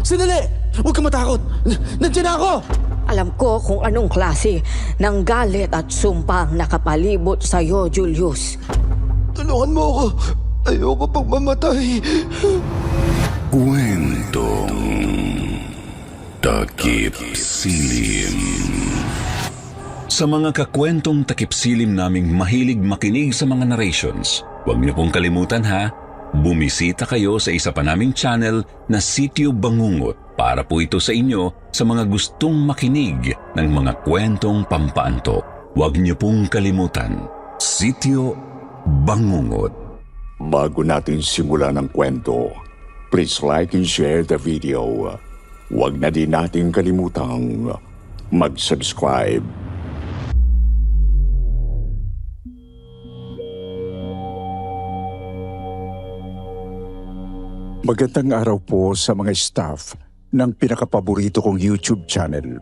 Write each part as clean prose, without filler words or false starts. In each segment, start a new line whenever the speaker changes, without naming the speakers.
Sandali! Huwag ka matakot! Nandiyan na ako!
Alam ko kung anong klase ng galit at sumpa ang nakapalibot sa'yo, Julius.
Tulungan mo ako! Ayoko pang mamatay!
Kwentong Takip Silim. Sa mga kakwentong takip silim naming mahilig makinig sa mga narrations, huwag niyo pong kalimutan ha, bumisita kayo sa isa pa naming channel na Sityo Bangungot para po ito sa inyo sa mga gustong makinig ng mga kwentong pampaantok. Huwag niyo pong kalimutan, Sityo Bangungot.
Bago natin simulan ang kwento, please like and share the video. Huwag na din natin kalimutang mag-subscribe. Magandang araw po sa mga staff ng pinakapaborito kong YouTube channel.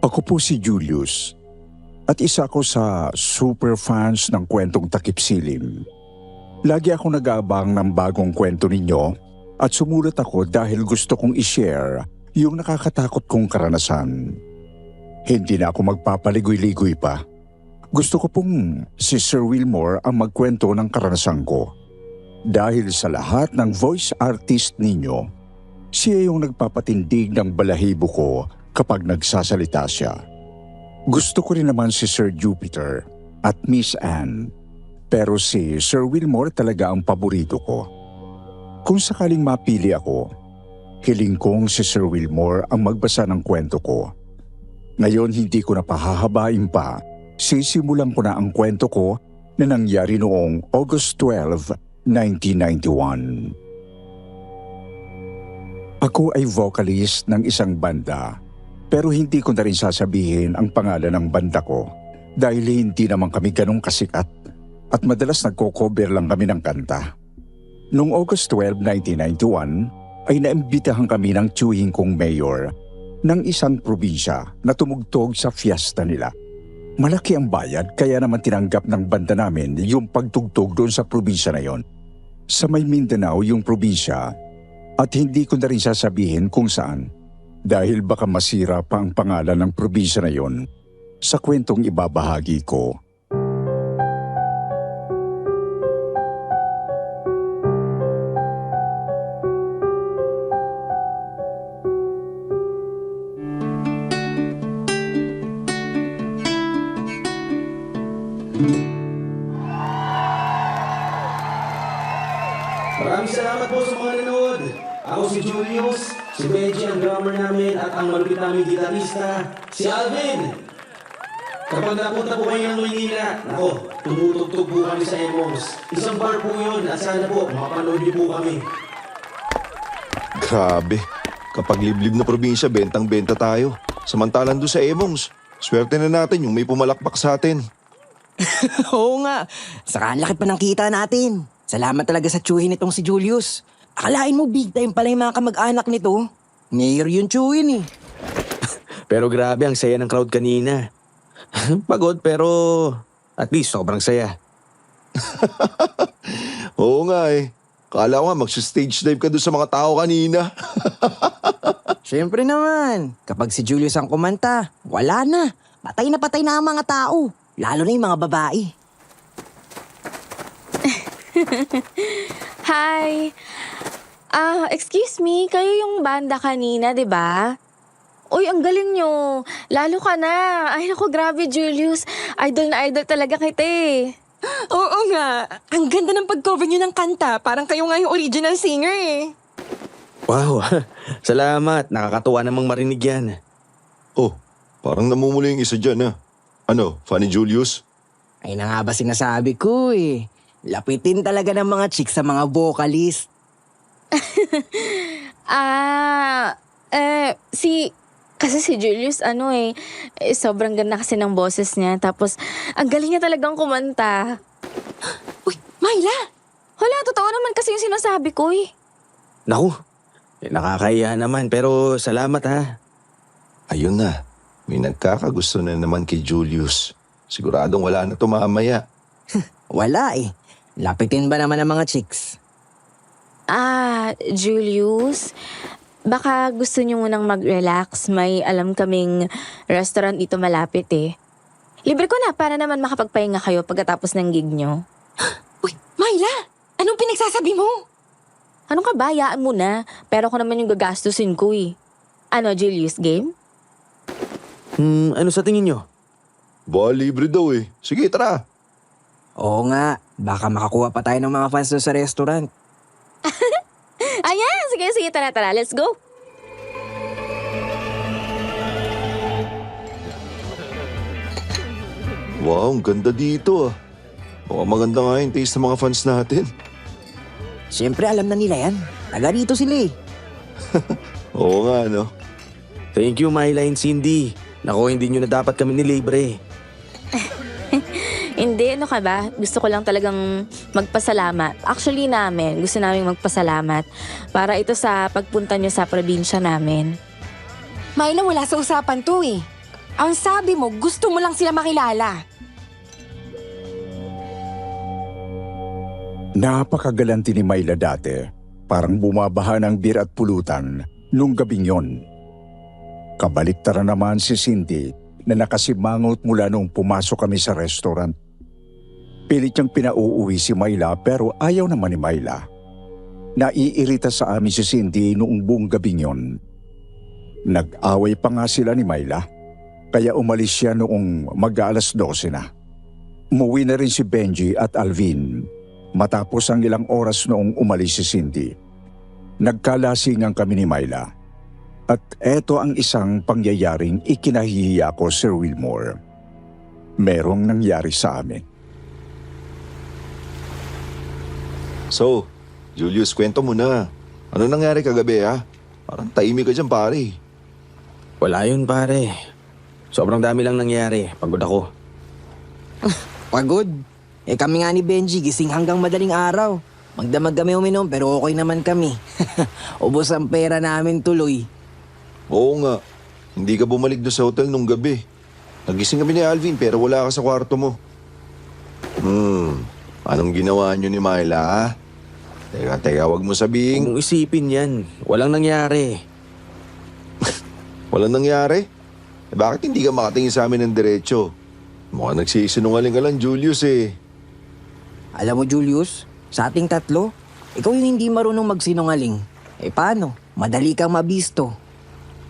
Ako po si Julius at isa ako sa super fans ng kwentong takip silim. Lagi ako nag-aabang ng bagong kwento ninyo at sumulat ako dahil gusto kong i-share yung nakakatakot kong karanasan. Hindi na ako magpapaligoy-ligoy pa. Gusto ko pong si Sir Wilmore ang magkwento ng karanasan ko. Dahil sa lahat ng voice artist ninyo, siya yung nagpapatindig ng balahibo ko kapag nagsasalita siya. Gusto ko rin naman si Sir Jupiter at Miss Anne, pero si Sir Wilmore talaga ang paborito ko. Kung sakaling mapili ako, hiling kong si Sir Wilmore ang magbasa ng kwento ko. Ngayon hindi ko na pahahabain pa, sisimulan ko na ang kwento ko na nangyari noong August 12, 1991. Ako ay vocalist ng isang banda, pero hindi ko na rin sasabihin ang pangalan ng banda ko dahil hindi naman kami ganong kasikat at madalas nagko-cover lang kami ng kanta. Noong August 12, 1991 ay naimbitahan kami ng tiyuhin kong mayor ng isang probinsya na tumugtog sa fiesta nila. Malaki ang bayad kaya naman tinanggap ng banda namin yung pagtugtog doon sa probinsya na yon. Sa may Mindanao yung probinsya at hindi ko na rin sasabihin kung saan dahil baka masira pa ang pangalan ng probinsya na yon sa kwentong ibabahagi ko.
Maraming salamat po sa mga nanood. Ako si Julius, si Benji ang drummer namin at ang malupit namin gitarista, si Alvin. Kapag napunta po kayo ng Maynila, nako, tumutugtog po kami sa Emos. Isang bar po yun at sana po makapanood niyo po kami.
Grabe, kapag liblib na probinsya, bentang-benta tayo. Samantalan doon sa Emons, swerte na natin yung may pumalakpak sa atin.
Oo nga. Saka ang laki pa ng kita natin. Salamat talaga sa tiyuhin nitong si Julius. Akalain mo big time pala yung mga kamag-anak nito. Mayor yung tiyuhin eh.
Pero grabe ang saya ng crowd kanina. Pagod pero at least sobrang saya.
Oo nga eh. Kala ko nga mag-stage dive ka doon sa mga tao kanina.
Siyempre naman, kapag si Julius ang kumanta, wala na. Patay na ang mga tao. Lalo na yung mga babae.
Hi. Excuse me, kayo yung banda kanina, 'di ba? Uy, ang galing nyo. Lalo ka na. Ay, naku, grabe, Julius. Idol na idol talaga kita eh.
Oo nga. Ang ganda ng pag-cover nyo ng kanta. Parang kayo nga yung original singer eh.
Wow, salamat. Nakakatuwa namang marinig yan.
Oh, parang namumuli yung isa dyan ah. Ano, Funny Julius?
Ay na nga ba sinasabi ko eh. Lapitin talaga ng mga chicks sa mga vocalist.
Kasi si Julius, sobrang ganda kasi ng boses niya. Tapos, ang galing niya talagang kumanta.
Uy, Myla!
Hala, totoo naman kasi yung sinasabi ko eh.
Naku, nakakahiya naman pero salamat ha.
Ayun na, may nagkakagusto na naman kay Julius. Siguradong wala na to mamaya.
Wala eh. Lapitin ba naman ng mga chicks?
Julius, Baka gusto niyo munang mag-relax. May alam kaming restaurant dito malapit eh. Libre ko na para naman makapagpahinga kayo pagkatapos ng gig niyo.
Uy, Myla! Anong pinagsasabi mo?
Anong kabayaan mo na? Pero ako naman yung gagastusin ko eh. Ano, Julius, game?
Ano sa tingin nyo?
Ba, libre daw eh. Sige, tara.
Oo nga, baka makakuha pa tayo ng mga fans doon sa restaurant.
Ayan, sige, tara, let's go.
Wow, ang ganda dito ah. Mukhang maganda nga yung taste ng mga fans natin.
Siyempre alam na nila yan. Taga rito sila eh.
Oo nga, no?
Thank you, Myla and Cindy. Naku, hindi nyo na dapat kami nilibre.
Hindi, ano ka ba? Gusto ko lang talagang magpasalamat. Actually gusto namin magpasalamat para ito sa pagpunta nyo sa probinsya namin.
Myla, wala sa usapan to eh. Ang sabi mo, gusto mo lang sila makilala.
Napakagalante ni Myla dati. Parang bumabaha ng beer at pulutan nung gabing yon. Kabaliktaran naman si Cindy na nakasimangot mula nung pumasok kami sa restaurant. Pilit niyang pinauuwi si Myla pero ayaw naman ni Myla. Naiirita sa amin si Cindy noong buong gabing yon. Nag-away pa nga sila ni Myla, kaya umalis siya noong mag-aalas 12 na. Umuwi na rin si Benji at Alvin matapos ang ilang oras noong umalis si Cindy. Nagkalasingan kami ni Myla. At eto ang isang pangyayaring ikinahihiya ko, Sir Wilmore. Merong nangyari sa amin.
So, Julius, kwento mo na. Ano nangyari kagabi ha? Parang tahimik ka dyan pare.
Wala yun, pare. Sobrang dami lang nangyari. Pagod ako.
Pagod? Eh kami nga ni Benji, gising hanggang madaling araw. Magdamag kami uminom pero okay naman kami. Ubos ang pera namin tuloy.
Oo nga. Hindi ka bumalik doon sa hotel nung gabi. Nagising kami ni Alvin pero wala ka sa kwarto mo. Anong ginawa niyo ni Myla ha? Teka, wag mo sabihin.
Kung isipin yan, walang nangyari.
Walang nangyari? Eh bakit hindi ka makatingin sa amin ng diretso? Mukhang nagsisinungaling ka lang, Julius eh.
Alam mo Julius, sa ating tatlo, ikaw yung hindi marunong magsinungaling. Eh paano? Madali kang mabisto.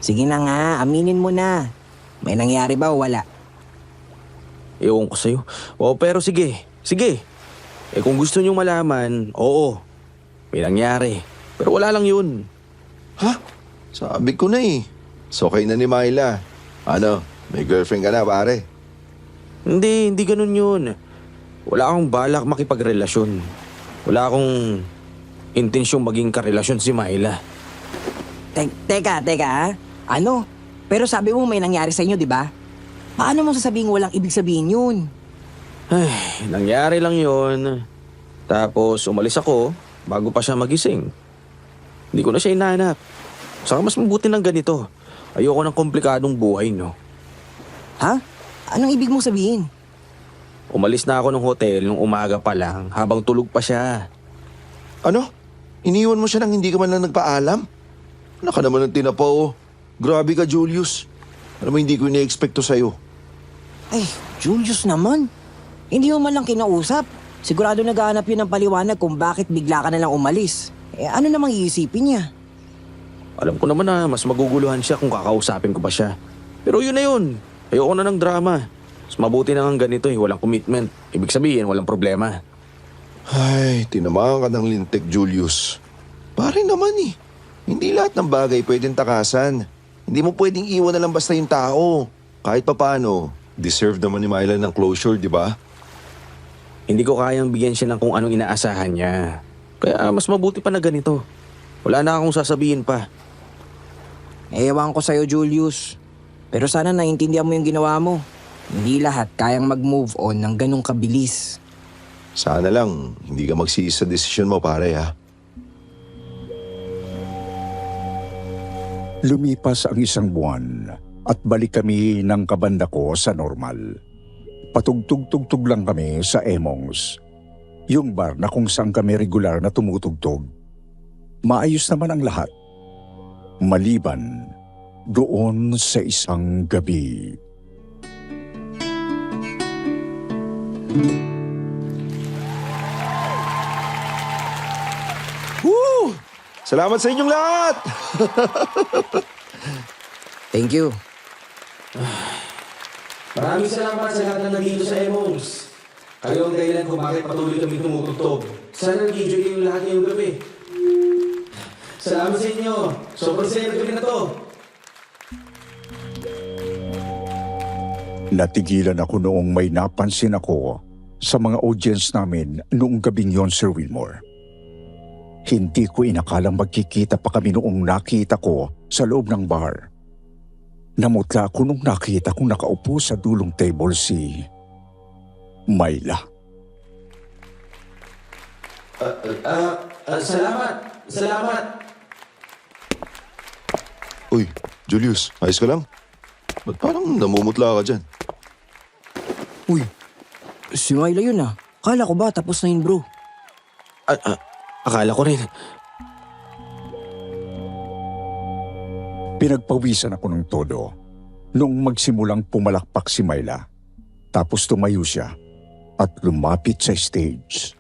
Sige na nga, aminin mo na. May nangyari ba o wala?
Ewan ko sa'yo. Oo, pero sige. Eh kung gusto nyong malaman, oo. May nangyari. Pero wala lang yun.
Ha? Sabi ko na eh. So okay na ni Myla. Ano, may girlfriend ka na pare?
Hindi ganun yun. Wala akong balak makipagrelasyon. Wala akong intensyong maging karelasyon si Myla.
Teka ha? Ano? Pero sabi mo may nangyari sa inyo, di ba? Paano mo sasabihin walang ibig sabihin yun?
Ay, nangyari lang yun. Tapos umalis ako bago pa siya magising. Hindi ko na siya hinahanap. Saka mas mabuti ng ganito. Ayoko ng komplikadong buhay, no?
Ha? Anong ibig mong sabihin?
Umalis na ako ng hotel nung umaga pa lang habang tulog pa siya.
Ano? Iniwan mo siya nang hindi ka man lang nagpaalam? Ano ka naman ng tinapaw? Grabe ka, Julius. Ano mo hindi ko ina-expect to sa'yo?
Ay, Julius naman. Hindi mo man lang kinausap. Sigurado naghahanap yun ng paliwanag kung bakit bigla ka na lang umalis. Eh ano namang iisipin niya?
Alam ko naman na mas maguguluhan siya kung kakausapin ko pa siya. Pero yun na yun. Ayoko na ng drama. Mas mabuti na nga ganito eh, walang commitment. Ibig sabihin, walang problema.
Ay, tinamaan ka ng lintik, Julius. Pare naman eh. Hindi lahat ng bagay pwedeng takasan. Hindi mo pwedeng iwan na lang basta yung tao. Kahit papaano, deserve naman ni Myla ng closure, di ba?
Hindi ko kayang bigyan siya ng kung anong inaasahan niya. Kaya mas mabuti pa na ganito. Wala na akong sasabihin pa.
Ewan ko sa'yo, Julius. Pero sana naintindihan mo yung ginawa mo. Hindi lahat kayang mag-move on ng ganong kabilis.
Sana lang, hindi ka magsisi sa desisyon mo, pare ha.
Lumipas ang isang buwan at balik kami ng kabanda ko sa normal. Patugtog-tugtog lang kami sa Emongs, yung bar na kung saan kami regular na tumutugtog. Maayos naman ang lahat. Maliban doon sa isang gabi.
Woo! Salamat sa inyong lahat!
Thank you.
Maraming salamat sa lahat na nandito sa Emmons. Kayo ang dahilan kung bakit patuloy kami tumutugtog. Sana nag-enjoy kayong lahat ngayong gabi. Salamat sa inyo. Sobrang saya gabi na to.
Natigilan ako noong may napansin ako sa mga audience namin noong gabing yon, Sir Wilmore. Hindi ko inakalang magkikita pa kami noong nakita ko sa loob ng bar. Namutla ako nung nakita kong nakaupo sa dulong table si Myla.
Salamat.
Uy, Julius, ayos ka lang? Ba't parang namumutla ka dyan?
Uy, si Myla yun ah. Kala ko ba tapos na yun bro?
Akala ko rin.
Pinagpawisan ako ng todo nung magsimulang pumalakpak si Myla. Tapos tumayo siya at lumapit sa stage.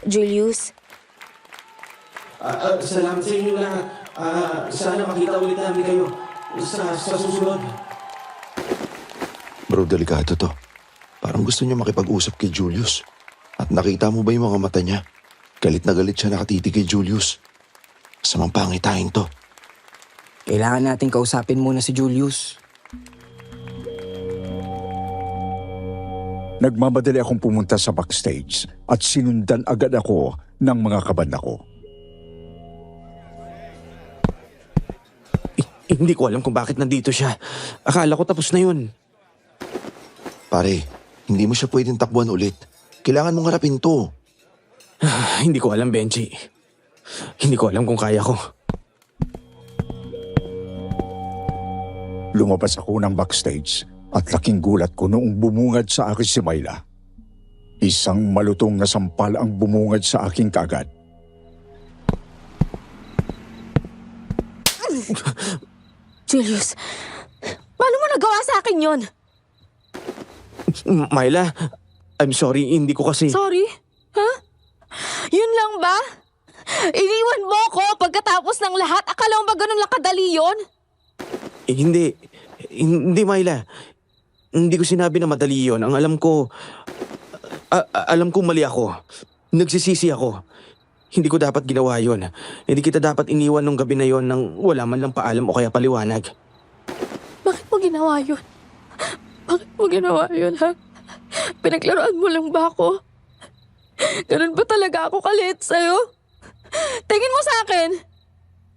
Julius,
Salamat sa inyo lahat. Sana makita ulit namin kayo sa susunod.
Bro, delikado to. Parang gusto niya makipag-usap kay Julius. At nakita mo ba yung mga mata niya? Galit na galit siya nakatitig kay Julius. Masamang pangitain to.
Kailangan natin kausapin muna si Julius.
Nagmamadali akong pumunta sa backstage at sinundan agad ako ng mga kabanda ko.
Hindi ko alam kung bakit nandito siya. Akala ko tapos na yun.
Pare, hindi mo siya pwedeng takbuhan ulit. Kailangan mong harapin to.
Hindi ko alam, Benji. Hindi ko alam kung kaya ko.
Lumabas ako ng backstage at laking gulat ko noong bumungad sa akin si Myla. Isang malutong na sampal ang bumungad sa akin kaagad.
Julius, paano mo nagawa sa akin yon?
Myla, I'm sorry. Hindi ko kasi...
Sorry? Ha? Yun lang ba? Iniwan mo ko pagkatapos ng lahat? Akala mo ba ganun lang kadali yun?
Hindi. Hindi, Myla. Hindi ko sinabi na madali yun. Ang alam ko... alam kong mali ako. Nagsisisi ako. Hindi ko dapat ginawa yun. Hindi kita dapat iniwan nung gabi na yon nang wala man lang paalam o kaya paliwanag.
Bakit mo ginawa yun? Bakit mo ginawa yun, ha? Pinaglaruan mo lang ba ako? Ganun ba talaga ako kalit sa'yo? Tingin mo sa akin?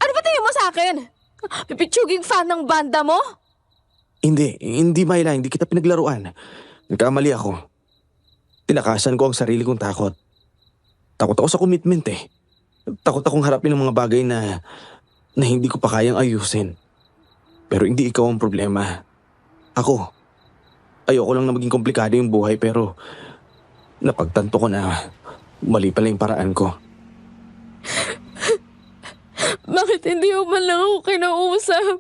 Ano ba tingin mo sa akin? Pipitsuging fan ng banda mo?
Hindi, Myla. Hindi kita pinaglaruan. Nagkamali ako. Tinakasan ko ang sarili kong takot. Takot ako sa commitment eh. Takot akong harapin ng mga bagay na hindi ko pa kayang ayusin. Pero hindi ikaw ang problema. Ako. Ayoko lang na maging komplikado yung buhay pero napagtanto ko na mali pala yung paraan ko.
Bakit hindi mo man lang ako kinausap?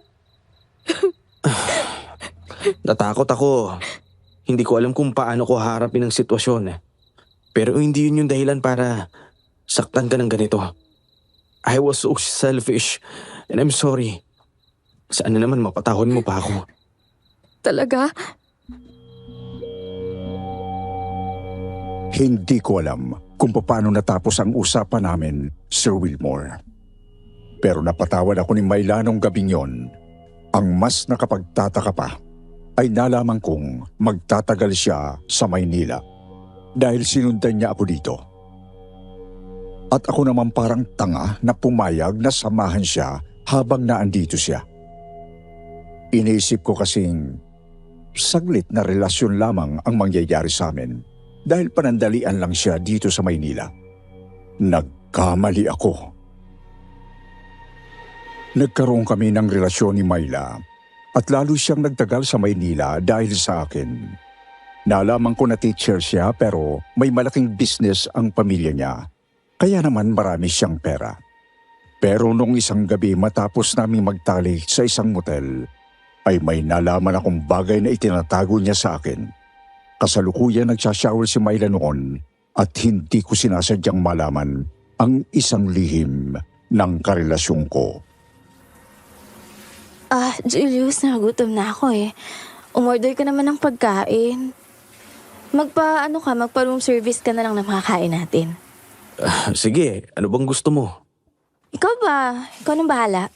Natakot ako. Hindi ko alam kung paano ko harapin ang sitwasyon. Pero hindi yun yung dahilan para saktan ka ng ganito. I was so selfish and I'm sorry. Saan na naman mapatahon mo pa ako?
Talaga?
Hindi ko alam kung paano natapos ang usapan namin, Sir Wilmore. Pero napatawad ako ni Myla nung gabing yon. Ang mas nakapagtataka pa ay nalaman kong magtatagal siya sa Maynila dahil sinundan niya ako dito. At ako naman parang tanga na pumayag na samahan siya habang naandito siya. Iniisip ko kasing saglit na relasyon lamang ang mangyayari sa amin dahil panandalian lang siya dito sa Maynila. Nagkamali ako. Nagkaroon kami ng relasyon ni Myla at lalo siyang nagtagal sa Maynila dahil sa akin. Nalaman ko na teacher siya pero may malaking business ang pamilya niya. Kaya naman marami siyang pera. Pero nung isang gabi matapos naming magtalik sa isang motel, ay may nalaman akong bagay na itinatago niya sa akin. Kasalukuyan nagsashower si Myla noon at hindi ko sinasadyang malaman ang isang lihim ng karelasyon ko.
Julius, nagutom na ako eh. Umorder ka naman ng pagkain. Magpa-room service ka na lang ng makakain natin.
Sige, ano bang gusto mo?
Ikaw ba? Ikaw nang bahala.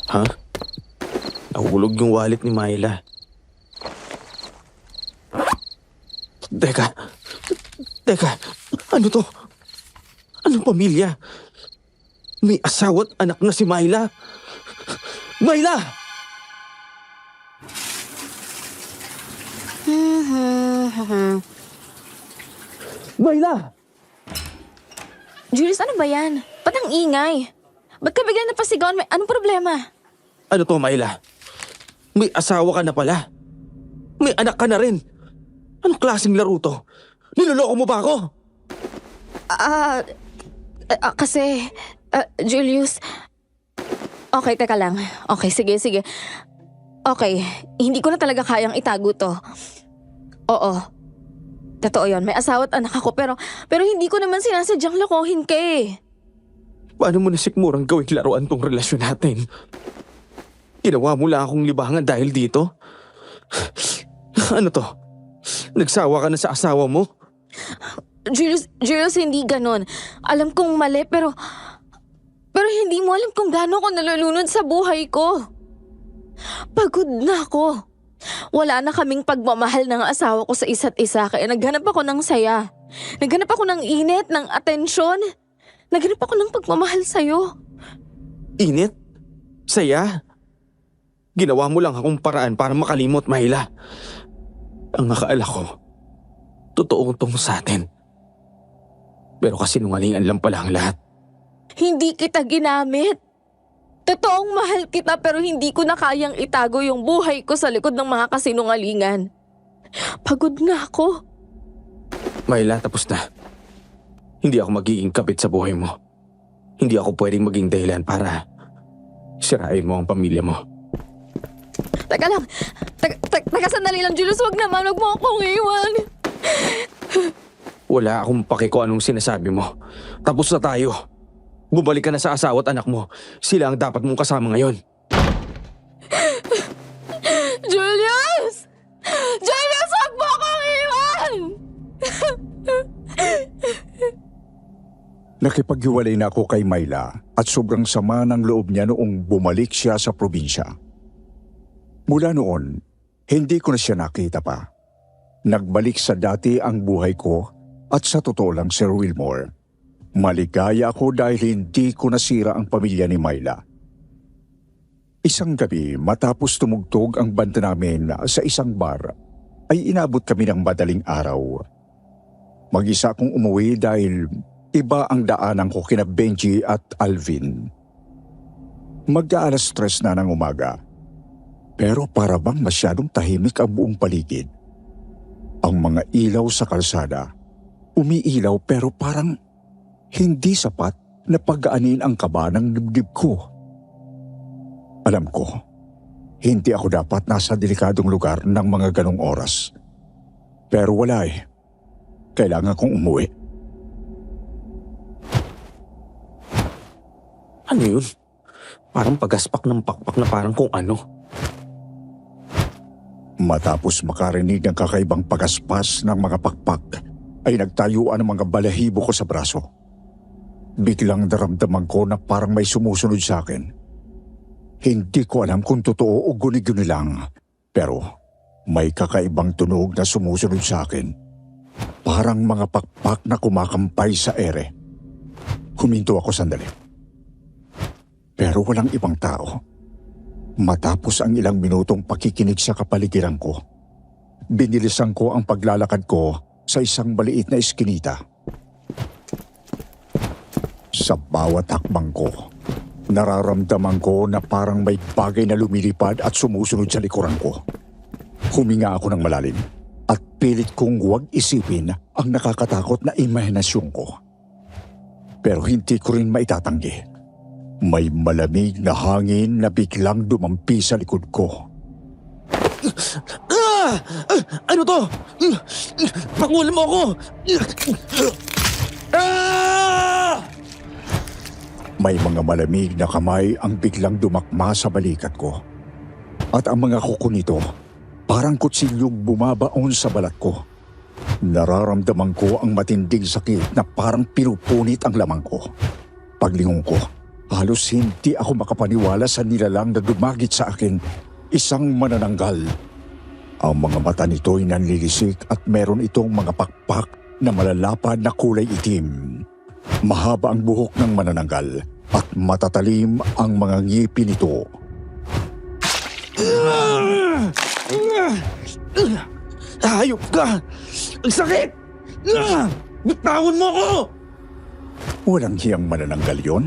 Ha? Nahulog yung wallet ni Myla. Teka, ano to? Anong pamilya? May asawa at anak na si Myla. Myla! Myla!
Julius, ano ba yan? Ba't ang ingay? Ba't ka bigla napasigawan? Anong problema?
Ano to, Myla? May asawa ka na pala. May anak ka na rin. Anong klaseng laro to? Niloloko mo ba ako?
Kasi, Julius... Okay, teka lang. Okay, sige. Okay, hindi ko na talaga kayang itago to. Oo. Totoo yun, may asawa at anak ako pero hindi ko naman sinasadyang lokohin ka eh.
Paano mo nasikmurang gawing laruan tong relasyon natin? Ginawa mo lang akong libangan dahil dito? Ano to? Nagsawa ka na sa asawa mo?
Julius, hindi ganon. Alam kong mali pero hindi mo alam kung gaano ko nalulunod sa buhay ko. Pagod na ako. Wala na kaming pagmamahal ng asawa ko sa isa't isa kaya naghanap ako ng saya. Naghanap ako ng init, ng atensyon. Naghanap ako ng pagmamahal sa'yo.
Init? Saya? Ginawa mo lang akong paraan para makalimot, Myla. Ang akaala ko, totoo tong sa atin. Pero kasinungalingan lang pala ang lahat.
Hindi kita ginamit. Totoong mahal kita pero hindi ko na kayang itago yung buhay ko sa likod ng mga kasinungalingan. Pagod na ako.
Myla, tapos na. Hindi ako magiging kabit sa buhay mo. Hindi ako pwedeng maging dahilan para sirain mo ang pamilya mo.
Teka lang. Teka sandali lang, Julius. Wag naman. Wag mo akong iwan.
Wala akong pake kung anong sinasabi mo. Tapos na tayo. Bumalik ka na sa asawa at anak mo. Sila ang dapat mong kasama ngayon.
Julius! Julius, wag mo akong iwan!
Nakipaghiwalay na ako kay Myla at sobrang sama ng loob niya noong bumalik siya sa probinsya. Mula noon, hindi ko na siya nakita pa. Nagbalik sa dati ang buhay ko at sa totoo lang, Sir Wilmore, maligaya ako dahil hindi ko nasira ang pamilya ni Myla. Isang gabi matapos tumugtog ang banda namin sa isang bar, ay inabot kami ng madaling araw. Mag-isa akong umuwi dahil iba ang daanan ko kina Benji at Alvin. Mag-aalas 3 na ng umaga. Pero para bang masyadong tahimik ang buong paligid. Ang mga ilaw sa kalsada, umiilaw pero parang hindi sapat na pagaanin ang kaba ng dibdib ko. Alam ko, hindi ako dapat nasa delikadong lugar ng mga ganong oras. Pero wala eh. Kailangan kong umuwi.
Ano yun? Parang pagaspak ng pakpak na parang kung ano.
Matapos makarinig ng kakaibang pagaspas ng mga pakpak, ay nagtayuan ang mga balahibo ko sa braso. Biglang naramdaman ko na parang may sumusunod sa akin. Hindi ko alam kung totoo o guni-guni lang, pero may kakaibang tunog na sumusunod sa akin. Parang mga pakpak na kumakampay sa ere. Huminto ako sandali. Pero walang ibang tao. Matapos ang ilang minutong pakikinig sa kapaligiran ko, binilisan ko ang paglalakad ko sa isang maliit na eskinita. Sa bawat hakbang ko, nararamdaman ko na parang may bagay na lumilipad at sumusunod sa likuran ko. Huminga ako ng malalim at pilit kong huwag isipin ang nakakatakot na imahinasyon ko. Pero hindi ko rin maitatanggi. May malamig na hangin na biglang dumampi sa likod ko.
Ano to? Pakulan mo ako!
May mga malamig na kamay ang biglang dumakma sa balikat ko. At ang mga kuko nito, parang kutsilyong bumabaon sa balat ko. Nararamdaman ko ang matinding sakit na parang pinupunit ang lamang ko. Paglingon ko, halos hindi ako makapaniwala sa nilalang na dumagit sa akin, isang manananggal. Ang mga mata nito'y nanlilisik at meron itong mga pakpak na malalapad na kulay itim. Mahaba ang buhok ng manananggal at matatalim ang mga ngipin nito.
Hayop ka! Ang sakit! Bitawan mo ako!
Walang hiyang manananggal yon.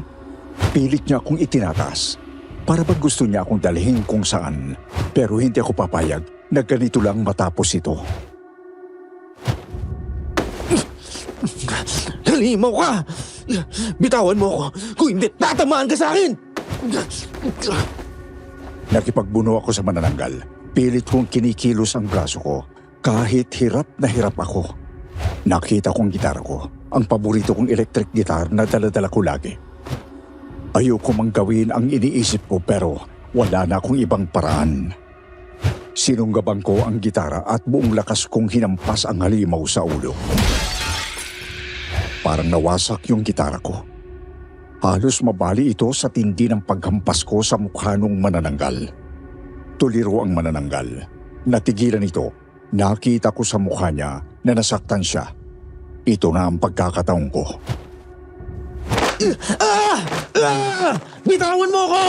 Pilit niya akong itinatas. Para bang gusto niya akong dalhin kung saan. Pero hindi ako papayag na ganito lang matapos ito.
Halimaw ka! Bitawan mo ako! Kung hindi, tatamaan ka sa akin!
Nakipagbuno ako sa manananggal. Pilit kong kinikilos ang braso ko. Kahit hirap na hirap ako. Nakita kong gitara ko. Ang paborito kong electric guitar na dala-dala ko lagi. Ayoko mang gawin ang iniisip ko pero wala na akong ibang paraan. Sinunggabang ko ang gitara at buong lakas kong hinampas ang halimaw sa ulo. Parang nawasak yung gitara ko. Halos mabali ito sa tindi ng paghampas ko sa mukha nung manananggal. Tuliro ang manananggal. Natigilan ito. Nakita ko sa mukha niya na nasaktan siya. Ito na ang pagkakataon ko.
Bitawan mo ako!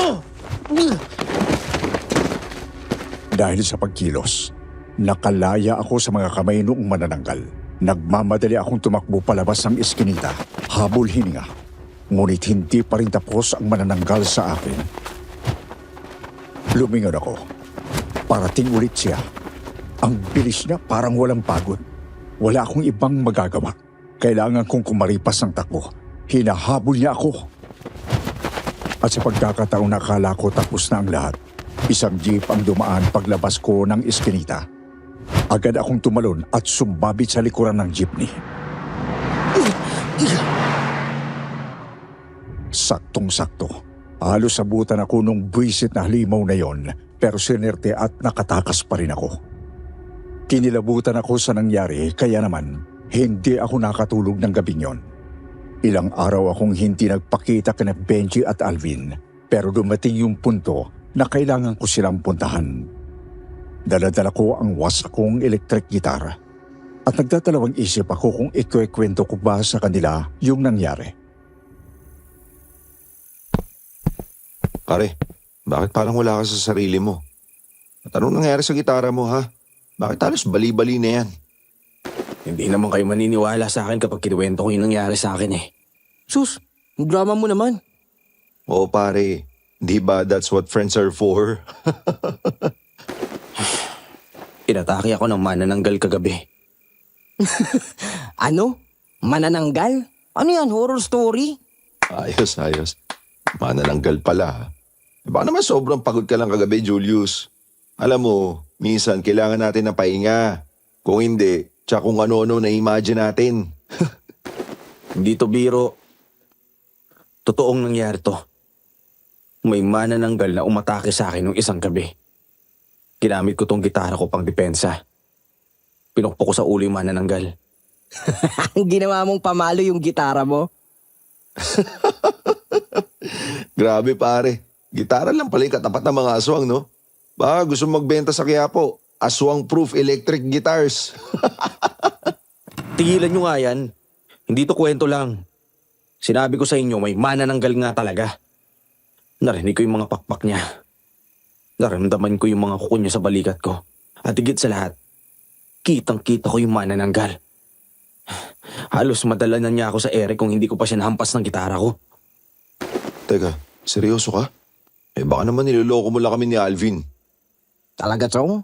Dahil sa pagkilos, nakalaya ako sa mga kamay noong manananggal. Nagmamadali akong tumakbo palabas ng eskinita, habol hininga. Ngunit hindi pa rin tapos ang manananggal sa akin. Lumingon ako. Parating ulit siya. Ang bilis niya parang walang pagod. Wala akong ibang magagawa. Kailangan kong kumaripas ng takbo. Hinahabol niya ako. At sa pagkakataon nakala ko tapos na ang lahat, isang jeep ang dumaan paglabas ko ng eskinita. Agad akong tumalon at sumabit sa likuran ng jeepney. Saktong-sakto. Halos sabutan ako nung buwisit na halimaw na yon, pero sinerte at nakatakas pa rin ako. Kinilabutan ako sa nangyari, kaya naman hindi ako nakatulog ng gabing yon. Ilang araw akong hindi nagpakita kina Benji at Alvin, pero dumating yung punto na kailangan ko silang puntahan. Dala-dala ko ang wasak kong electric guitar at nagdadalawang isip ako kung ikwento ko ba sa kanila yung nangyari.
Pare, bakit parang wala ka sa sarili mo? At anong nangyari sa gitara mo, ha? Bakit halos bali-bali na yan?
Hindi naman kayo maniniwala sa akin kapag kinuwento ko yung nangyari sa akin eh.
Sus, yung drama mo naman.
Oo pare, di ba that's what friends are for?
Inatake ako ng manananggal kagabi.
Ano? Manananggal? Ano yan, horror story?
Ayos. Manananggal pala, ha? Baka naman sobrang pagod ka lang kagabi, Julius. Alam mo, minsan kailangan natin ng pahinga. Kung hindi, tsaka kung ano-ano na-imagine natin.
Hindi to biro. Totoong nangyari to. May manananggal na umatake sa akin nung isang gabi. Ginamit ko tong gitara ko pang depensa. Pinukpok ko sa ulo yung manananggal.
Ang ginawa mong pamalo yung gitara mo?
Grabe pare, gitara lang pala yung katapat ng mga aswang, no? Baka gusto magbenta sa Quiapo, aswang-proof electric guitars.
Tigilan nyo nga yan. Hindi to kwento lang. Sinabi ko sa inyo may manananggal nga talaga. Narinig ko yung mga pakpak niya. Naramdaman ko yung mga kuko niya sa balikat ko. At higit sa lahat, kitang-kita ko yung manananggal. Halos madala na niya ako sa ere kung hindi ko pa siya nahampas ng gitara ko.
Teka, seryoso ka? Baka naman niloloko mo lang kami ni Alvin.
Talaga, Chong?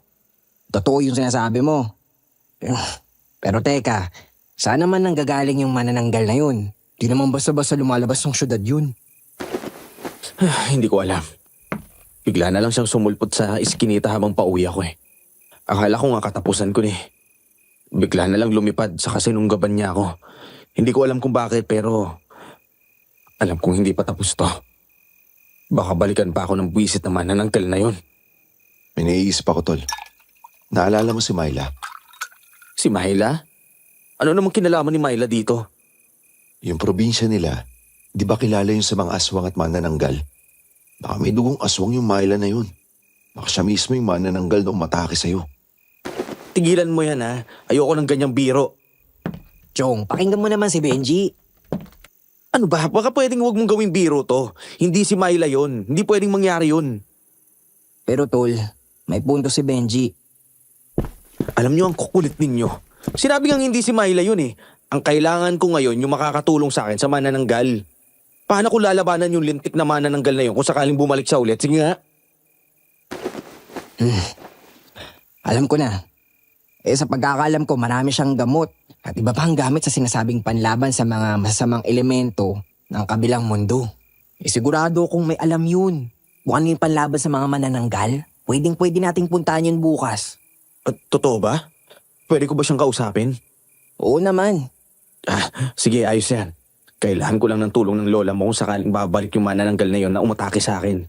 Totoo yung sinasabi mo. Pero teka, saan naman nanggagaling yung manananggal na yun? Di naman basta-basta lumalabas ng syudad yun.
Hindi ko alam. Bigla na lang siyang sumulpot sa iskinita habang pauwi ako eh. Akala ko nga katapusan ko eh. Bigla na lang lumipad sa kasinunggaban niya ako. Hindi ko alam kung bakit pero alam kong hindi pa tapos to. Baka balikan pa ako ng buwisit naman ng uncle na yun.
May naiisip ako, tol. Naalala mo si Myla?
Si Myla? Ano namang kinalaman ni Myla dito?
Yung probinsya nila, di ba kilala yun sa mga aswang at manananggal? Baka may dugong aswang yung Myla na yun. Baka siya mismo yung manananggal na umatake sa'yo.
Tigilan mo yan ha. Ayoko ng ganyang biro.
Chong, pakinggan mo naman si Benji.
Ano ba? Baka pwedeng huwag mong gawing biro to. Hindi si Myla yun. Hindi pwedeng mangyari yun.
Pero tol, may punto si Benji.
Alam niyo ang kukulit ninyo. Sinabi ngang hindi si Myla yun eh. Ang kailangan ko ngayon yung makakatulong sa akin sa manananggal. Paano ko lalabanan yung lintik na manananggal na yun kung sakaling bumalik siya ulit? Sige nga.
Alam ko na. Sa pagkakalam ko, marami siyang gamot at iba pang gamit sa sinasabing panlaban sa mga masasamang elemento ng kabilang mundo. Sigurado kung may alam yun. Kung ano yung panlaban sa mga manananggal, pwedeng-pwede nating puntahan yun bukas.
At totoo ba? Pwede ko ba siyang kausapin?
Oo naman.
Sige, ayos yan. Kailangan ko lang ng tulong ng lola mo kung sakaling babalik yung manananggal na yun na umatake sa akin.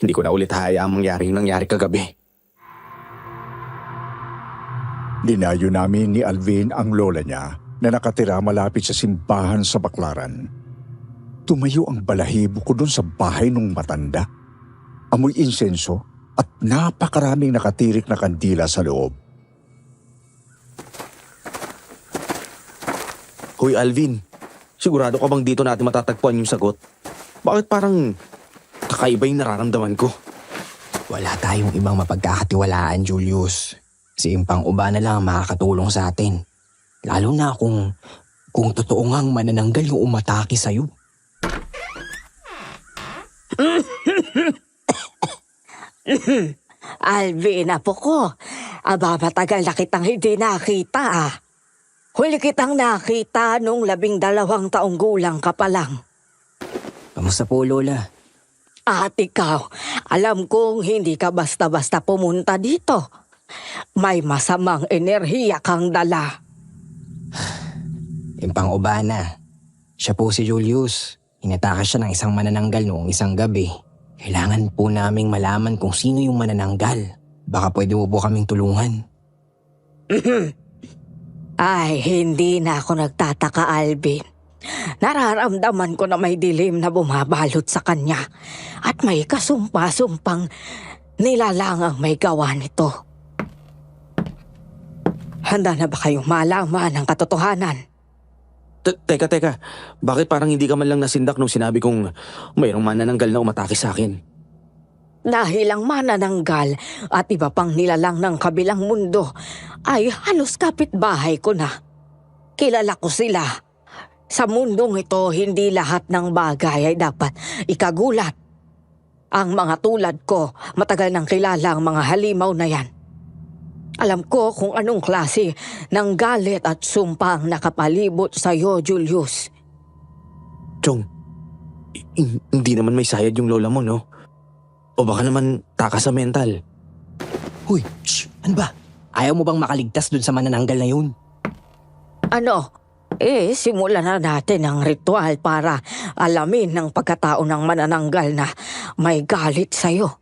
Hindi ko na ulit hayaang mangyari yung nangyari kagabi.
Dinayo namin ni Alvin ang lola niya na nakatira malapit sa simbahan sa Baklaran. Tumayo ang balahibo ko doon sa bahay ng matanda. Amoy insenso at napakaraming nakatirik na kandila sa loob.
Hoy Alvin, sigurado ka bang dito natin matatagpuan yung sagot? Bakit parang kakaiba yung nararamdaman ko?
Wala tayong ibang mapagkakatiwalaan, Julius. Si Impang Uba na lang ang makakatulong sa atin. Lalo na kung totoo ngang manananggal yung umatake sa'yo.
Alvin, apo ko. Aba, matagal na kitang hindi nakita ah. Huli kitang nakita nung 12 taong gulang ka pa lang.
Kamusta po, Lola?
At ikaw, alam kong hindi ka basta-basta pumunta dito. May masamang enerhiya kang dala.
Impang Uba na. Siya po si Julius. Inatake siya ng isang manananggal noong isang gabi. Kailangan po naming malaman kung sino yung manananggal. Baka pwede mo po kaming tulungan.
Ay, hindi na ako nagtataka, Alvin. Nararamdaman ko na may dilim na bumabalot sa kanya at may kasumpa-sumpang nilalangang may gawa nito. Handa na ba kayong malaman ang katotohanan?
Teka. Bakit parang hindi ka man lang nasindak nung sinabi kong mayroong manananggal na umatake sa akin?
Dahil ang manananggal at iba pang nilalang ng kabilang mundo ay halos kapitbahay ko na. Kilala ko sila. Sa mundong ito, hindi lahat ng bagay ay dapat ikagulat. Ang mga tulad ko, matagal nang kilala ang mga halimaw na yan. Alam ko kung anong klase ng galit at sumpa ang nakapalibot sa iyo, Julius.
Chong, hindi naman may sayad yung lola mo, no? O baka naman taka sa mental.
Huy, shh, ano ba? Ayaw mo bang makaligtas dun sa manananggal na yun?
Ano? Simulan na natin ang ritual para alamin ng pagkatao ng manananggal na may galit sa iyo.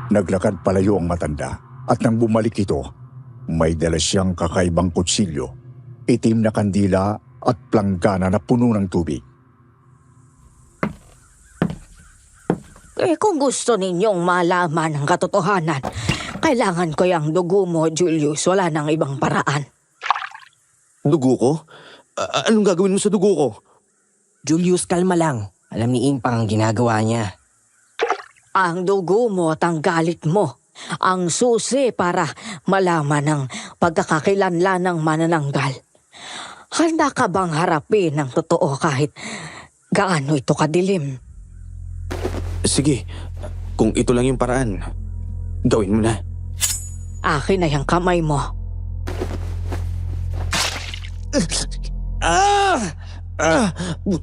Naglakad palayo ang matanda at nang bumalik ito, may dala siyang kakaibang kutsilyo, itim na kandila at planggana na puno ng tubig.
Kung gusto ninyong malaman ang katotohanan, kailangan ko yung dugo mo, Julius. Wala nang ibang paraan.
Dugo ko? Anong gagawin mo sa dugo ko?
Julius, kalma lang. Alam ni Impang ang ginagawa niya.
Ang dugo mo at ang galit mo, ang susi para malaman ang pagkakakilanlan ng manananggal. Handa ka bang harapin ang totoo kahit gaano ito kadilim?
Sige, kung ito lang yung paraan, gawin mo na.
Akin na yung kamay mo.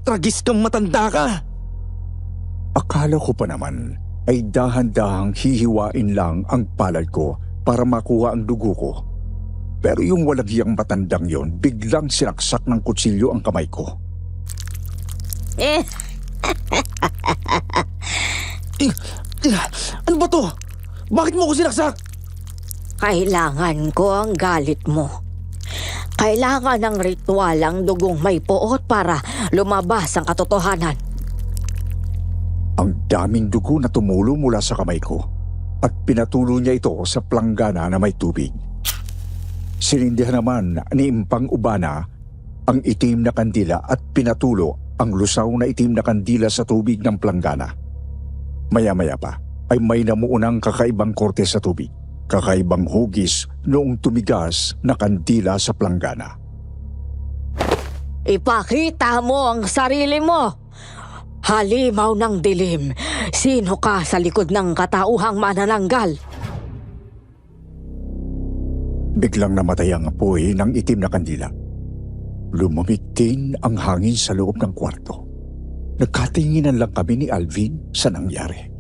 Tragis kang matanda ka!
Akala ko pa naman ay dahan-dahang hihiwain lang ang palad ko para makuha ang dugo ko. Pero yung walagyang matandang yon, biglang sinaksak ng kutsilyo ang kamay ko.
Ano ba to? Bakit mo ko sinaksak?
Kailangan ko ang galit mo. Kailangan ng ritual ang dugong may puot para lumabas ang katotohanan.
Ang daming dugo na tumulo mula sa kamay ko at pinatulo niya ito sa planggana na may tubig. Sinindihan naman ni Impang Ubana ang itim na kandila at pinatulo ang lusaw na itim na kandila sa tubig ng planggana. Maya-maya pa ay may namuunang kakaibang korte sa tubig. Kakaibang hugis noong tumigas na kandila sa planggana.
Ipakita mo ang sarili mo! Halimaw ng dilim, sino ka sa likod ng katauhang manananggal?
Biglang namatay ang apoy ng itim na kandila. Lumamig din ang hangin sa loob ng kwarto. Nagkatinginan lang kami ni Alvin sa nangyari.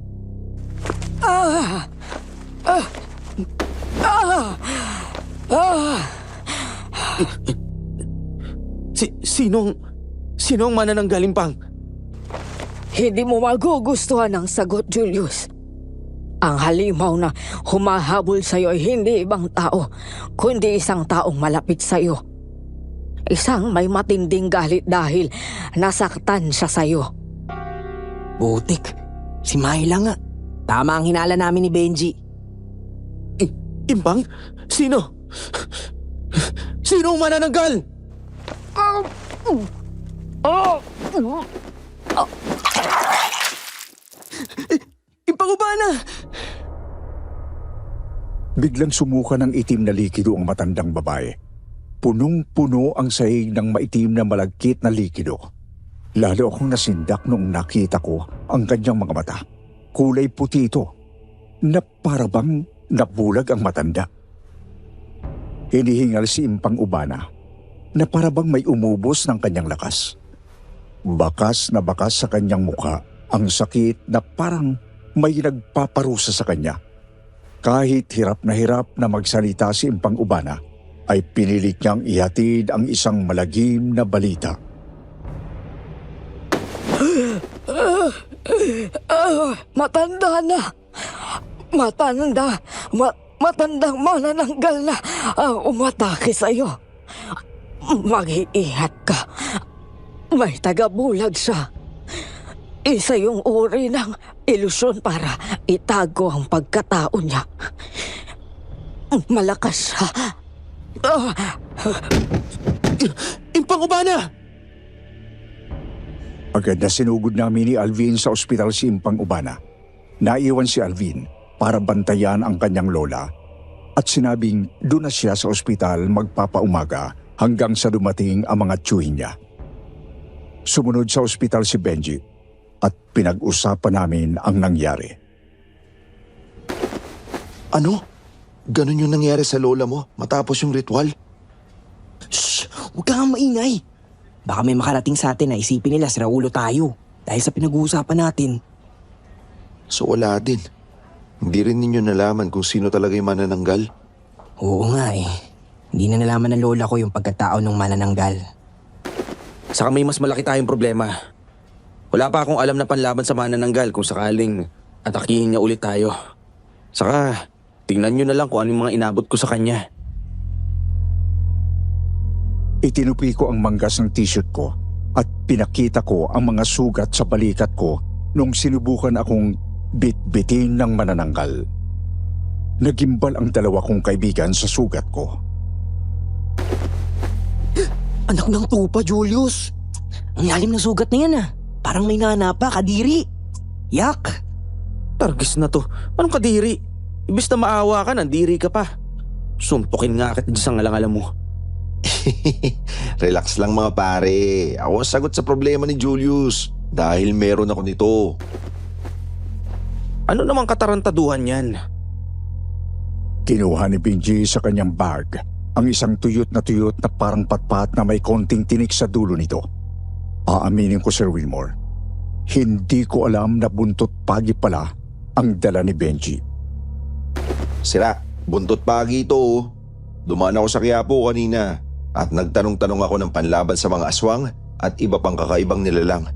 Sino ang manananggal, Impang?
Hindi mo magugustuhan ang sagot, Julius. Ang halimaw na humahabol sa'yo ay hindi ibang tao, kundi isang taong malapit sa'yo. Isang may matinding galit dahil nasaktan siya sa'yo.
Butik, si Myla nga. Tama ang hinala namin ni Benji.
Impang? Sino? Sino ang manananggal? Impang Ubana!
Biglang sumuka ng itim na likido ang matandang babae. Punong-puno ang sahig ng maitim na malagkit na likido. Lalo akong nasindak noong nakita ko ang kanyang mga mata. Kulay puti ito, na parabang nabulag ang matanda. Hinihingal si Impang Ubana, na parabang may umubos ng kanyang lakas. Bakas na bakas sa kanyang mukha ang sakit na parang may nagpaparusa sa kanya. Kahit hirap na magsalita si Impang Ubana, ay pinilit niyang ihatid ang isang malagim na balita.
Matanda na! Matandang manananggal na ang umatake sa'yo. Mag-iingat ka. May tagabulag siya. Isa yung uri ng ilusyon para itago ang pagkatao niya. Malakas siya.
Impang Ubana!
Agad na sinugod namin ni Alvin sa ospital si Impang Ubana. Naiwan si Alvin para bantayan ang kanyang lola at sinabing doon na siya sa ospital magpapaumaga hanggang sa dumating ang mga tiyuhin niya. Sumunod sa ospital si Benji at pinag-usapan namin ang nangyari.
Ano? Ganun yung nangyari sa lola mo matapos yung ritual?
Shh! Huwag kang maingay. Baka may makarating sa atin na isipin nila si Raulo tayo dahil sa pinag-uusapan natin.
So wala din. Hindi rin ninyo nalaman kung sino talaga yung manananggal?
Oo nga eh. Hindi na nalaman ng lola ko yung pagkatao ng manananggal.
Saka may mas malaki tayong problema. Wala pa akong alam na panlaban sa manananggal kung sakaling atakihin niya ulit tayo. Saka, tingnan niyo na lang kung ano yung mga inabot ko sa kanya.
Itinupi ko ang manggas ng t-shirt ko at pinakita ko ang mga sugat sa balikat ko nung sinubukan akong bit-bitin ng manananggal. Nagimbal ang dalawa kong kaibigan sa sugat ko.
Anak ng tupa, Julius. Ang lalim ng sugat na yan ah. Parang may nanapa, kadiri. Yak!
Targis na to. Anong kadiri? Ibis na maawa ka, nandiri ka pa. Suntukin nga kita sa ngalang-alam mo.
Relax lang mga pare. Ako ang sagot sa problema ni Julius dahil meron ako nito.
Ano namang katarantaduhan yan?
Kinuha ni Benji sa kanyang bag ang isang tuyot na parang patpat na may konting tinik sa dulo nito. Aaminin ko, Sir Wilmore, hindi ko alam na buntot pagi pala ang dala ni Benji.
Sira, buntot pagi ito oh. Dumaan ako sa Quiapo kanina at nagtanong-tanong ako ng panlaban sa mga aswang at iba pang kakaibang nilalang.